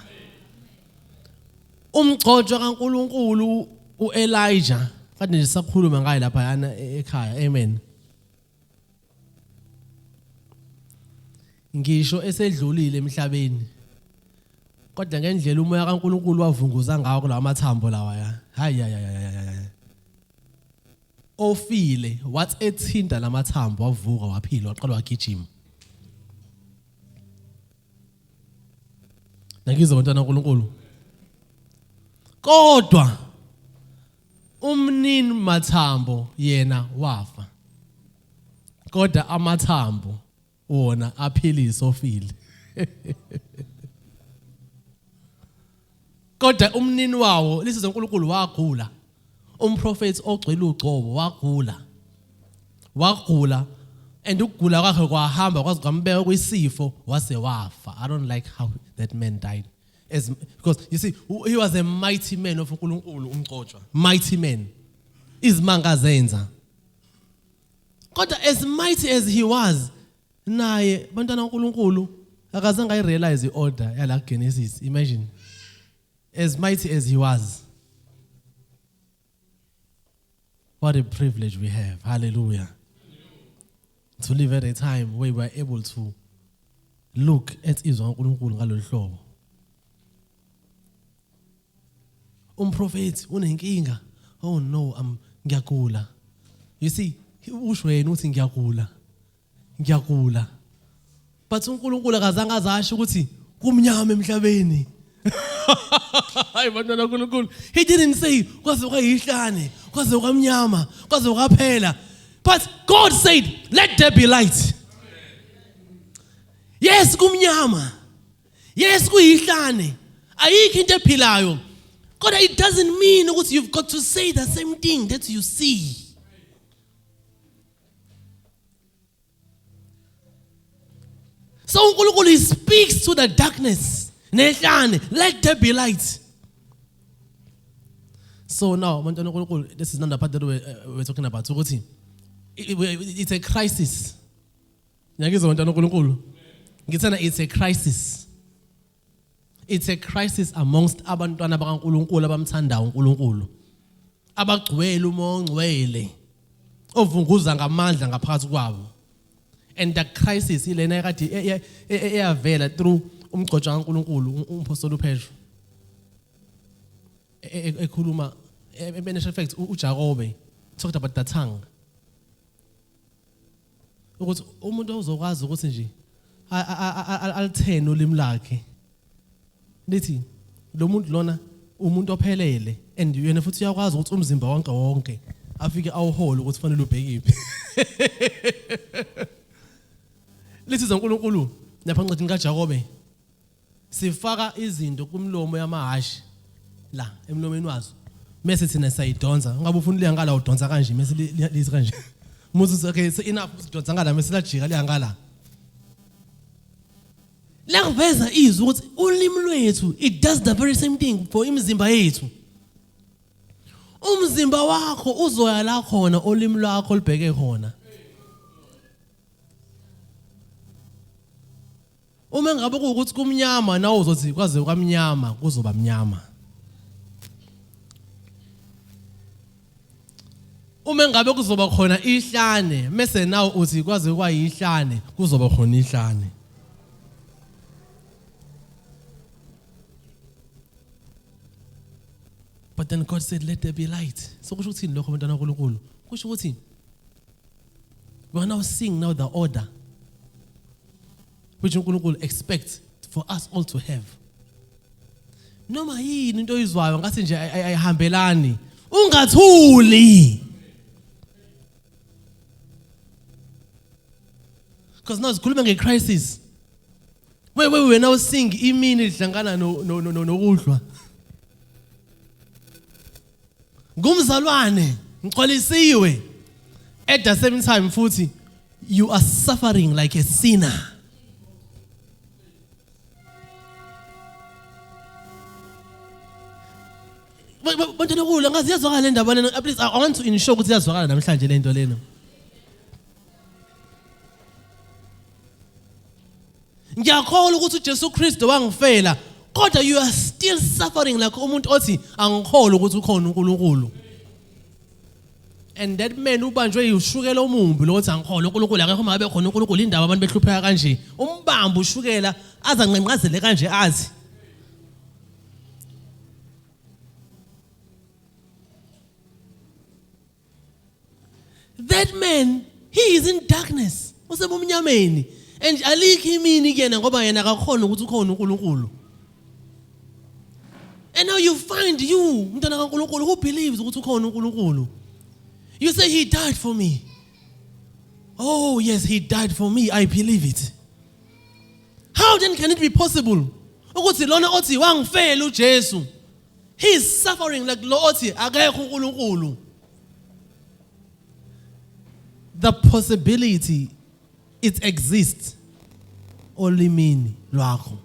Umgcotsha kaNkulunkulu uElijah kade nje sakhuluma ngaye lapha yana ekhaya. Amen. Ngisho esedlulile emhlabeni kodwa ngendlela umoya kaNkuluNkulu wavunguza ngawo kulawa mathambo lawa ya hayi ofile wathi ethinta lamathambo wavuka waphila waqala wagijima. Nakizwa abantwana kaNkuluNkulu. Kodwa umnini mathambo yena wafa. Kodwa amathambo wona aphilisa ofile. Kodwa umnini wawo lisizwe uNkulunkulu wagula. Umprofeti ogcwele ugcobo wagula and ukugula kwakhe kwahamba kwaze kwambeka kwisifo wase wafa. I don't like how that man died. Because you see, he was a mighty man of uNkulunkulu umgcotshwa. Mighty man. Izimanga zenza. Kodwa as mighty as he was, naye bantwana uNkulunkulu akazange ayirealize iorder yala Genesis. Imagine. As mighty as he was. What a privilege we have. Hallelujah. To live at a time where we are able to look at izwa uNkulunkulu ngalolu hlobo. Umprofeti unenkinga. Oh no, ngiyagula. You see, usho yena uthi ngiyagula. But uNkulunkulu akazange azasho ukuthi kumnyama emhlabeni. Hayi bantwana kaNkulunkulu. He didn't say kwaze kwayihlane, kwaze kwamnyama, kwaze kwaphela. But God said, let there be light. Yes, kumnyama. Yes, kuyihlane. Ayikho into ephilayo. God, it doesn't mean that you've got to say the same thing that you see. So uNkulunkulu speaks to the darkness. Let there be light. So now, this is not the part that we're talking about. So it's a crisis. It's a crisis. It's a crisis amongst abantwana bakaNkulunkulu abamthanda uNkulunkulu. Abagcwele umoya ongcwele ovunguza ngamandla ngaphakathi kwabo. And the crisis ilena ekade eyavela through umgcotshwa kaNkulunkulu umpostoli uPetru. Ekhuluma in fact uJakobe talked about the tongue. Ukuthi umuntu uzokwazi ukuthi nje alithene ulimi lakhe. Lithi lo muntu lona umuntu ophelele and yena futhi uyakwazi ukuthi umzimba wonke afike awuhole ukuthi fanele ubhekiphi. Lithi uNkulunkulu lapha encwadini kaJakobe sifaka izinto kumlomo yamahashi la emlomeni wazo mase thina sayidonsa ngabe ufuna liyangala udonsa kanje mase lithi kanje muthi okay so enough sidonsa ngala mase lajika liyangala la kuveza izwi ukuthi ulimi lwethu it does the very same thing for imizimba yethu. Umzimba wakho uzoya la khona ulimi lwakho libheke khona. Uma ngabe ukuthi kumnyama nawe uzothi kwaze kwamnyama kuzoba mnyama. Uma ngabe kuzoba khona ihlane mase nawe uthi kwaze kwayihlane kuzoba khona ihlane. But then God said, let there be light. So kusho ukuthini lokho bantwana kaNkulunkulu? Kusho ukuthi we are now seeing now the order which uNkulunkulu expects for us all to have. Noma yini into oyizwayo ngathi nje ayihambelani, ungathuli. Because now sikhuluma ngecrisis. Where we were now seeing imini lihlangana nokuhlwa. Ngumzalwane ngixolisiwe. At the same time futhi you are suffering like a sinner. But you know, please, I want to ensure ukuthi yazwakala namhlanje le nto lena. Ngiyakholwa ukuthi uJesu Kristu wangifela, kodwa you are still suffering like umuntu othi angikholwa ukuthi ukhona uNkulunkulu. And that man ubanjwe ushukela omumbi lokuthi angikholwa uNkulunkulu akekho mabe khona uNkulunkulu indaba abantu behlupheka kanje. Umbamba ushukela aza nqenqazele kanje athi That man, he is in darkness. Usebumnyameni. And alikho imini kuyena ngoba yena akakhona ukuthi ukhona uNkulunkulu. And now you find you, mntana kaNkulunkulu, who believes ukuthi ukhona uNkulunkulu. You say he died for me. Oh yes, he died for me. I believe it. How then can it be possible? Ukuthi lona othi wangifela uJesu. He is suffering like lo othi akekho uNkulunkulu. The possibility it exists olimini lwakho.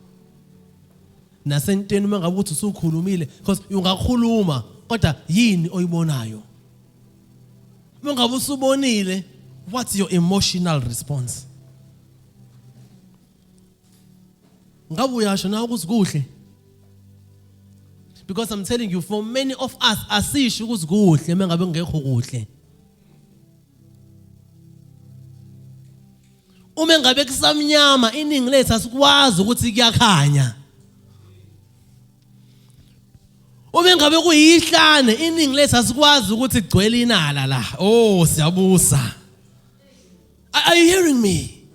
Nasentweni mangabe uthi usukhulumile because ungakhuluma kodwa yini oyibonayo? Mangabe usubonile, what's your emotional response? Ngabe uyasho na ukuthi kuhle? Because I'm telling you, for many of us asisho ukuthi kuhle mangabe ngekho kuhle. Uma ngabe kusamnyama iningi lethu asikwazi ukuthi kuyakhanya. Uma ngabe kuyihlane iningi lethu asikwazi ukuthi kugcwele inala la. Oh siyabusa. Are you hearing me?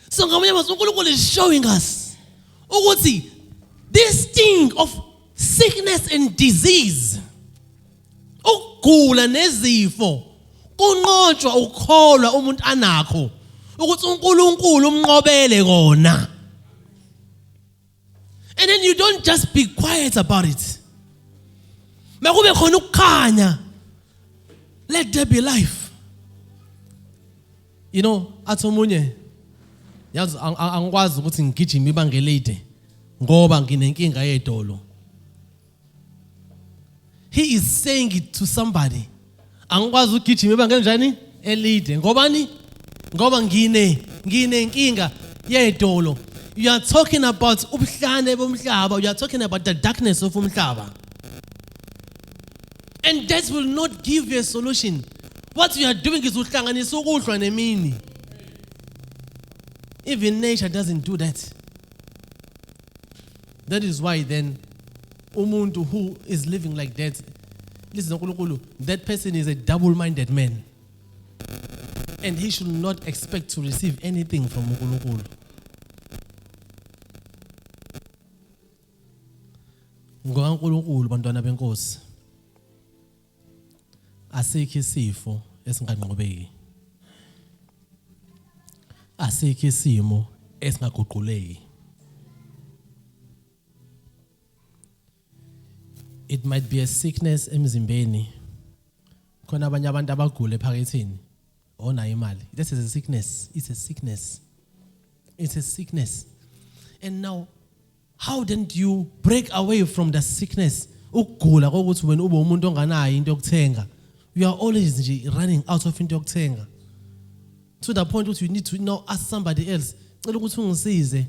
So ngamanye amazwi uNkulunkulu is showing us ukuthi this thing of sickness and disease, ukugula nezifo, kunqotshwa ukholwa umuntu anakho ukuthi uNkulunkulu umnqobele kona. And then you don't just be quiet about it. Makube khona ukukhanya. Let there be life. You know, athi omunye yazi angikwazi ukuthi ngigijime ibanga elide ngoba nginenkinga yedolo. He is saying it to somebody. Angikwazi ukugijima ibanga enjani elide ngobani? Ngoba nginenkinga yedolo. You are talking about ubuhlane bomhlaba. You are talking about the darkness of umhlaba. And that will not give you a solution. What you are doing is uhlanganisa ukuhlwa nemini. Even nature doesn't do that. That is why then umuntu who is living like that, listen uNkulunkulu, that person is a double-minded man. And he should not expect to receive anything from uNkulunkulu. NgoNkulunkulu bantwana benkosi. Asikho isifo esinganqobeki. Asikho isimo esingaguquleki. It might be a sickness emzimbeni. Khona abanye abantu abagula ephaketheni. Ona imali. This is a sickness. It's a sickness. It's a sickness. And now, how then do you break away from the sickness? Ukugula kokuthi wena ube umuntu onganayo into yokuthenga. You are always running out of into yokuthenga. To the point that you need to now ask somebody else. Cela ukuthi ungisize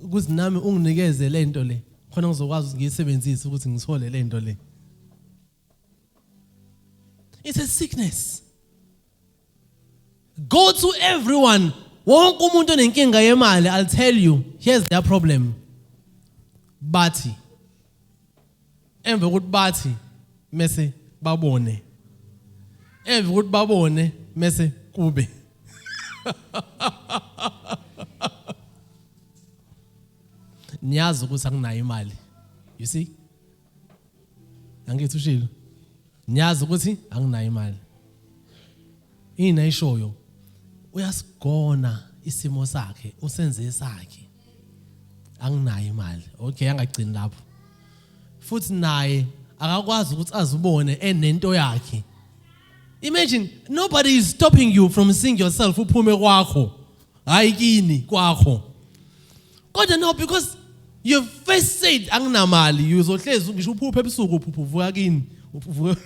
ukuthi nami unginikeze lento le. Khona ngizokwazi ngiyisebenzise ukuthi ngithole lento le. It's a sickness. Go to everyone. Wonke umuntu onenkinga yemali, I'll tell you, here's their problem. Bathi. Emva ukuthi bathi mase babone. Emva ukuthi babone mase kube. Niyazi ukuthi anginayo imali. You see? Angithi ushilo. Niyazi ukuthi anginayo imali. Inayishoyo. Uyasigona isimo sakhe, usenze sakhe. Anginayo imali. Okay, angagcini lapho. Futhi naye akakwazi ukuthi azibone enento yakhe. Imagine nobody is stopping you from seeing yourself uphume kwakho. Hayi kini kwakho. Kodwa no, because you first said anginamali, uzohlezi ngisho uphuphe ebusuku uphuphuka kini. Uphuphuka.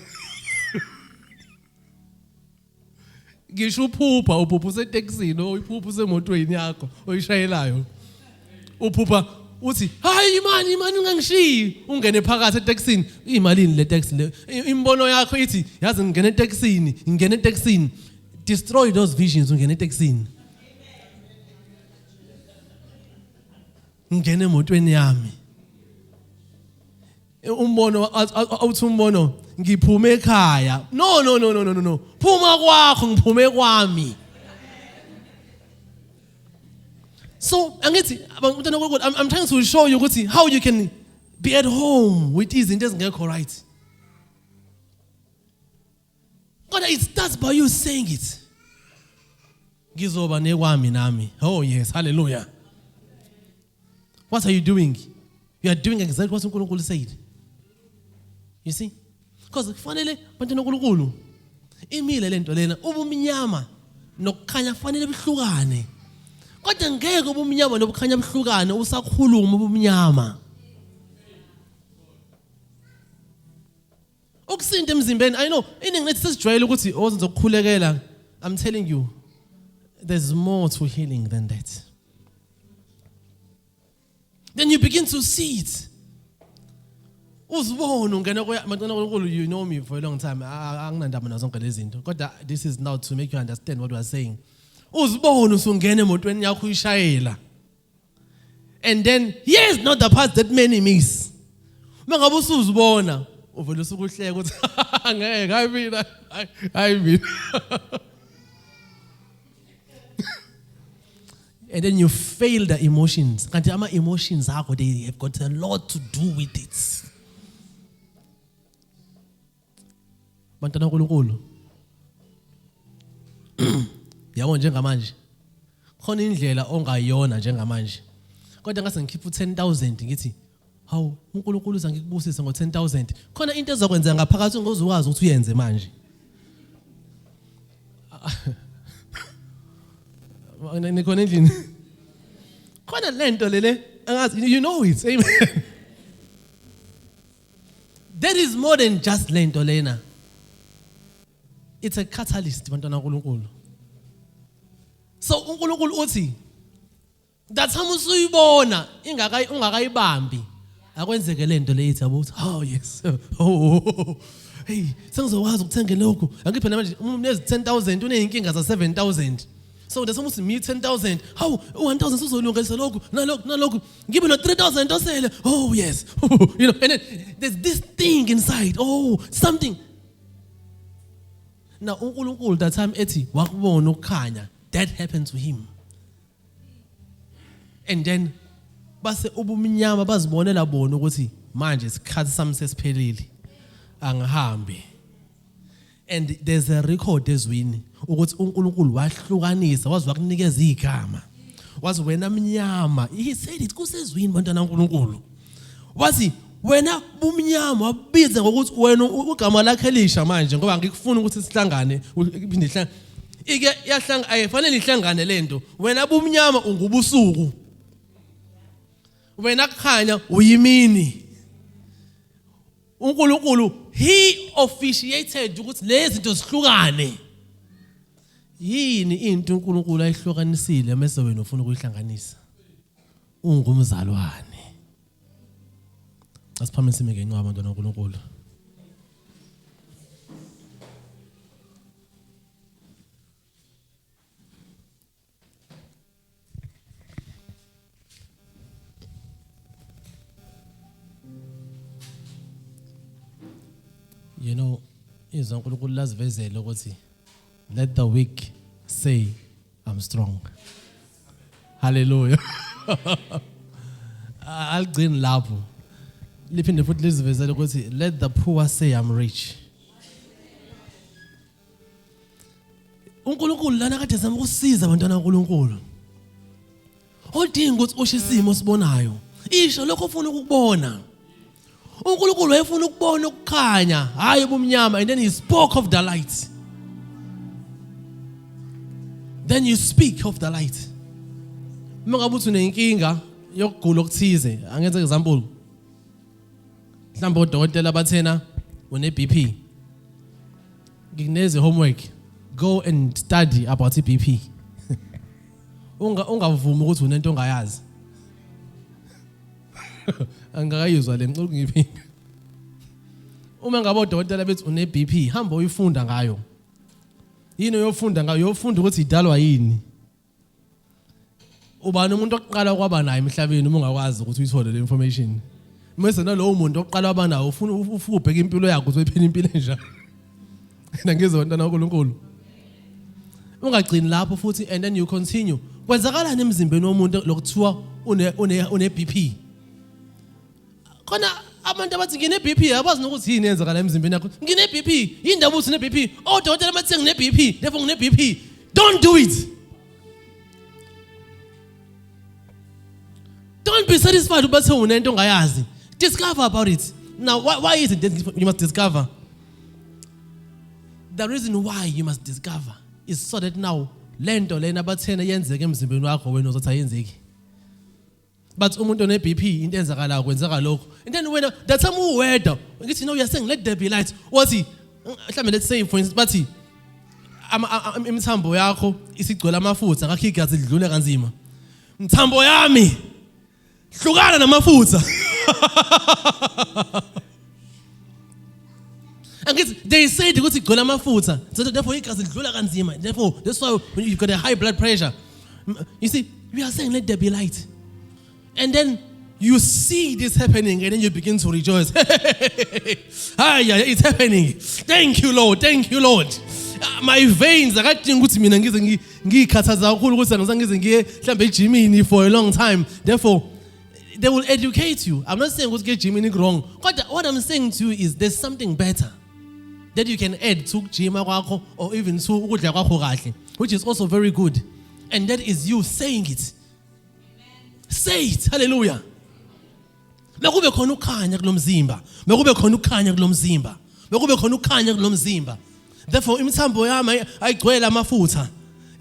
Ngisho uphupha uphuphusa eTexini uphupha usemotweni yakho oyishayelayo. Uphupha uthi hayi imali ungangishiyi ungene phakathi eTexini. Imalini le taxi le? Imbono yakho ithi yazi ngene eTexini. Destroy those visions ungene eTexini. Ngene emotweni yami. Umbono awuthi umbono ngiphume ekhaya. No. Phuma kwakho ngiphume kwami. So, angithi I'm trying to show you ukuthi how you can be at home with izinto ezingekho right. God, it starts by you saying it. Gizoba nekwami nami. Oh yes, hallelujah. What are you doing? You are doing exactly what uNkulunkulu said. You see? Because kufanele bantwana uNkulunkulu imile lento lena ubumnyama nokukhanya kufanele bihlukane. Kodwa ngeke ubumnyama nobukhanya bihlukane usakhuluma ubumnyama. Ukusinda emzimbeni, I know, iningi lethi sesijwayele ukuthi ozokukhulekela. I'm telling you, there's more to healing than that. Then you begin to see it. Uzibona ungena kwabantwana uNkulunkulu, you know me for a long time. Anginandaba nazo zonke lezi zinto. Kodwa this is now to make you understand what we are saying. Uzibona usungena emotweni yakho uyishayela. And then here's not the part that many miss. Mangabe usuzibona uvela usukuhleka ukuthi ngeke ayimina. And then you fail the emotions. Kanti ama emotions akho, they have got a lot to do with it. Bantwana uNkulunkulu. Yabo njengamanje. Khona indlela ongayona njengamanje. Kodwa ngase ngikhipha 10,000 ngithi, "Hawu, uNkulunkulu uza ngikubusisa ngo 10,000." Khona into ezokwenza ngaphakathi ongozukwazi ukuthi uyenze manje. Nikhona endlini. Khona lento lele angazi, you know it. Amen. That is more than just lento lena. It's a catalyst bantwana uNkulunkulu. So uNkulunkulu uthi that time usuyibona ungakayibambi akwenzeke lento leyithi abuthi, "Oh yes. Oh. Hey, sengizokwazi ukuthenga lokho. Angiphe manje umuntu nezi 10,000 uneyinkinga za 7,000. So there's almost me 10,000. How 1,000 sizolungisela lokho nalokho. Ngibe no 3,000 osele. Oh yes." You know, and then there's this thing inside. Oh, something. Now uNkulunkulu that time ethi wakubona ukukhanya, that happened to him. And then base ubumnyama bazibonela bona ukuthi manje isikhathi sami sesiphelile. Angihambe. And there's a record ezwini ukuthi uNkulunkulu wahlukanisa, wazi wakunikeza igama. Wazi wena mnyama. He said it kusezwini bantwana uNkulunkulu. Wazi wena bumnyama wabiza ngokuthi wena ugama lakhe elisha manje ngoba ngikufuna ukuthi sihlangane iphinde ihlangane. Ike yahlanga ayifanele ihlangane lento. Wena bumnyama ungubusuku. Wena kukhanya uyimini. uNkulunkulu he officiated ukuthi lezi zinto zihlukane. Yini into uNkulunkulu ayihlukanisile mase wena ufuna ukuyihlanganisa? Ungumzalwane. Asiphamise ngencwaba abantwana uNkulunkulu. You know, izwa uNkulunkulu lazivezela ukuthi let the weak say I'm strong. Hallelujah. Algcini lapho. Liphinde futhi lizivezele ukuthi let the poor say I'm rich. uNkulunkulu lana kade zama ukusiza abantwana uNkulunkulu. Odinga ukuthi usho isimo sibonayo. Isho lokho ufuna ukubona. uNkulunkulu wayefuna ukubona ukukhanya, hayi ubumnyama, and then he spoke of the light. Then you speak of the light. Mangabe uthi unenkinga yokugula okuthize, angenza example. Mhlawumbe odokotela bathena une BP. Ngikuneze homework. Go and study about BP. Ungavumi ukuthi unento ongayazi. Angakayizwa le ngicela ngiphinda. Uma ngabe odokotela bethi une BP, hamba uyifunda ngayo. Yini uyofunda ngayo? Uyofunda ukuthi idalwa yini. Ubani umuntu oqala kwaba nayo emhlabeni uma ungakwazi ukuthi uyithole le information. Mase nalowo muntu oqala wabanawo ufuna ubheka impilo yakho uzoyiphila impilo enjani. Nangizona naNkulunkulu. Ungagcini lapho futhi and then you continue. Kwenzakalani emzimbeni womuntu lokuthiwa une BP? Khona abantu abathi ngine BP abazi nokuthi yini yenzakala emzimbeni yakho. Ngine BP, indaba uthi ne BP. Odokotela bathi ngine BP, therefore ngine BP. Don't do it. Don't be satisfied with bathe unento ongayazi. Discover about it. Now why is it that you must discover? The reason why you must discover is so that now lento lena bathena yenzeke emzimbeni wakho wena uzothi ayenzeki. But umuntu one BP into enzakala kwenzeka lokho. And then when that time uwedwa, ngithi no, you're saying let there be light. Wathi mhlambe let's say for instance bathi imthambo yakho isigcwele amafutha ngakho igazi lidlule kanzima. Mthambo yami hlukana namafutha. And they said ukuthi igcwele amafutha, so therefore igazi lidlula kanzima. Therefore that's why when you've got a high blood pressure. You see, we are saying let there be light. And then you see this happening and then you begin to rejoice. It's happening. Thank you, Lord. Thank you, Lord. My veins akadinga ukuthi mina ngize ngikhathaza kakhulu ukuthi ngize ngiye mhlambe ejimini for a long time. Therefore they will educate you. I'm not saying ukuthi ke gymini wrong. But what I'm saying to you is there's something better that you can add to gym kwakho or even to ukudla kwakho kahle, which is also very good. And that is you saying it. Say it. Hallelujah. Makube khona ukukhanya kulomzimba. Makube khona ukukhanya kulomzimba. Makube khona ukukhanya kulomzimba. Therefore imthambo yami ayigcwele amafutha.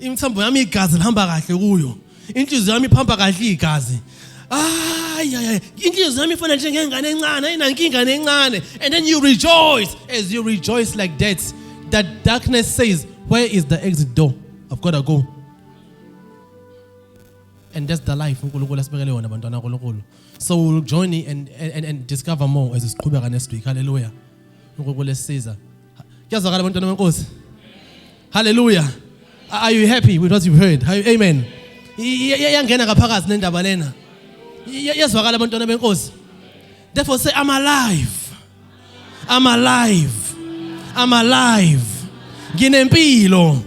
Imthambo yami igazi lihamba kahle kuyo. Inhliziyo yami iphamba kahle igazi. Inhliziyo yami ifana njengengane encane, ayinankinga encane. And then you rejoice. As you rejoice like that darkness says, where is the exit door? I've got to go. And that's the life uNkulunkulu asibekele yona abantwana kaNkulunkulu. So we'll join in and discover more as siqhubeka next week. Hallelujah. uNkulunkulu esiza. Kuyazwakala abantwana beNkosi. Hallelujah. Are you happy with what you've heard? Amen. Iyangena ngaphakathi nendaba lena. Yazwakala abantwana beNkosi. Therefore say I'm alive. I'm alive. I'm alive. Nginempilo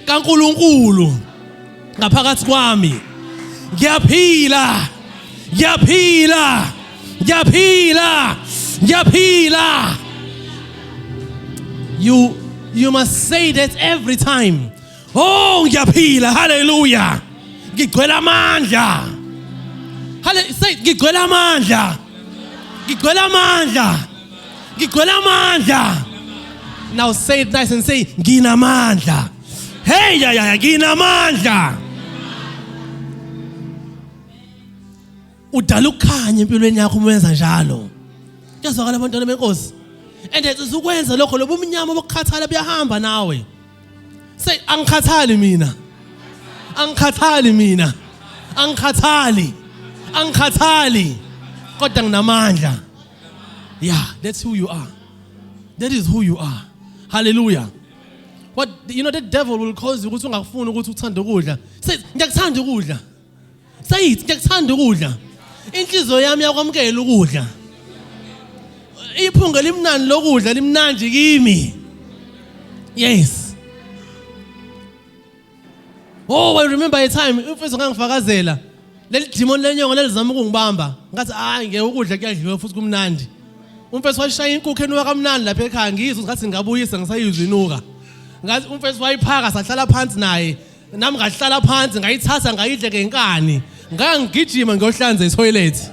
kaNkulunkulu ngaphakathi kwami. Ngiyaphila. Ngiyaphila. Ngiyaphila. Ngiyaphila. You must say that every time. Oh, ngiyaphila. Hallelujah. Ngigcwele amandla. Say ngigcwele amandla. Ngigcwele amandla. Ngigcwele amandla. Now say it nice and say nginamandla. Hey, nginamandla. Udala ukukhanya empilweni yakho umenza njalo. Kuyazwakala abantwana beNkosi. And ukwenza lokho lobo umnyama bokukhathala buyahamba nawe. Say angikhathali mina. Angikhathali mina. Angikhathali. Angikhathali. Kodwa nginamandla. Yeah, that's who you are. That is who you are. Hallelujah. What the devil will cause you ukuthi ungafuni ukuthi uthande ukudla. Say ngiyakuthanda ukudla. Say it, ngiyakuthanda ukudla. Inhliziyo yami yakwamukela ukudla. Iphunga limnandi lokudla limnandi kimi. Yes. Oh, I remember a time umfethu ngangifakazela. Leli demon lenyongo lelizama ukungibamba. Ngathi ngeke ukudla kuyadliwa futhi kumnandi. Umfethu washaya inkukhu enuka kamnandi lapha ekhaya ngizwe ngathi ngabuyisa ngisayizwa inuka. Ngathi umfethu wayiphaka sahlala phansi naye. Nami ngahlala phansi ngayithatha ngayidle ngenkani. Ngangigijima ngiyohlanza itoilet.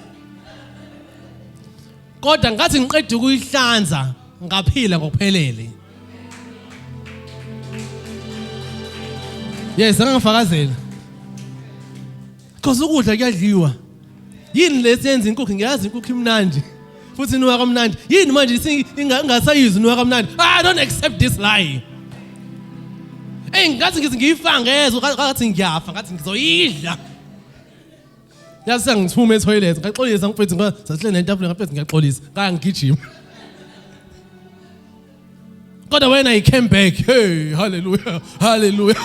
Kodwa ngathi ngiqeda ukuyihlanza ngaphila ngokuphelele. Yes, ngangifakazela. Because ukudla kuyadliwa. Yini lesenza inkukhu ngiyazi inkukhu imnandi. Futhi inuka kamnandi. Yini manje ingasayizwa inuka kamnandi. I don't accept this lie. Ngathi ngiyifangezwe ngathi ngiyafa ngathi ngizoyidla. Yase ngithume etoilet ngaxolisa ngifethu ngasihle nentafula ngaphethe ngiyaxolisa ngangigijima. Kodwa when I came back, hey, hallelujah, hallelujah.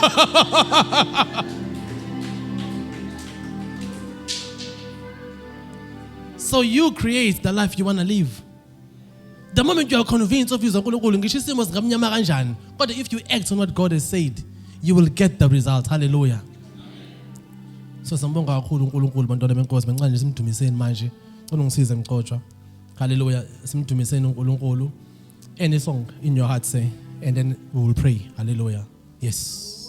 So you create the life you want to live. The moment you are convinced of his uNkulunkulu ngisho isimo singamnyama kanjani, kodwa if you act on what God has said, you will get the result. Hallelujah. So sambonga kakhulu uNkulunkulu bantwana benkosi, bencane simdumiseni manje. Ngicela ungisize mcotshwa. Hallelujah. Simdumiseni uNkulunkulu. Any song in your heart say, and then we will pray. Hallelujah. Yes.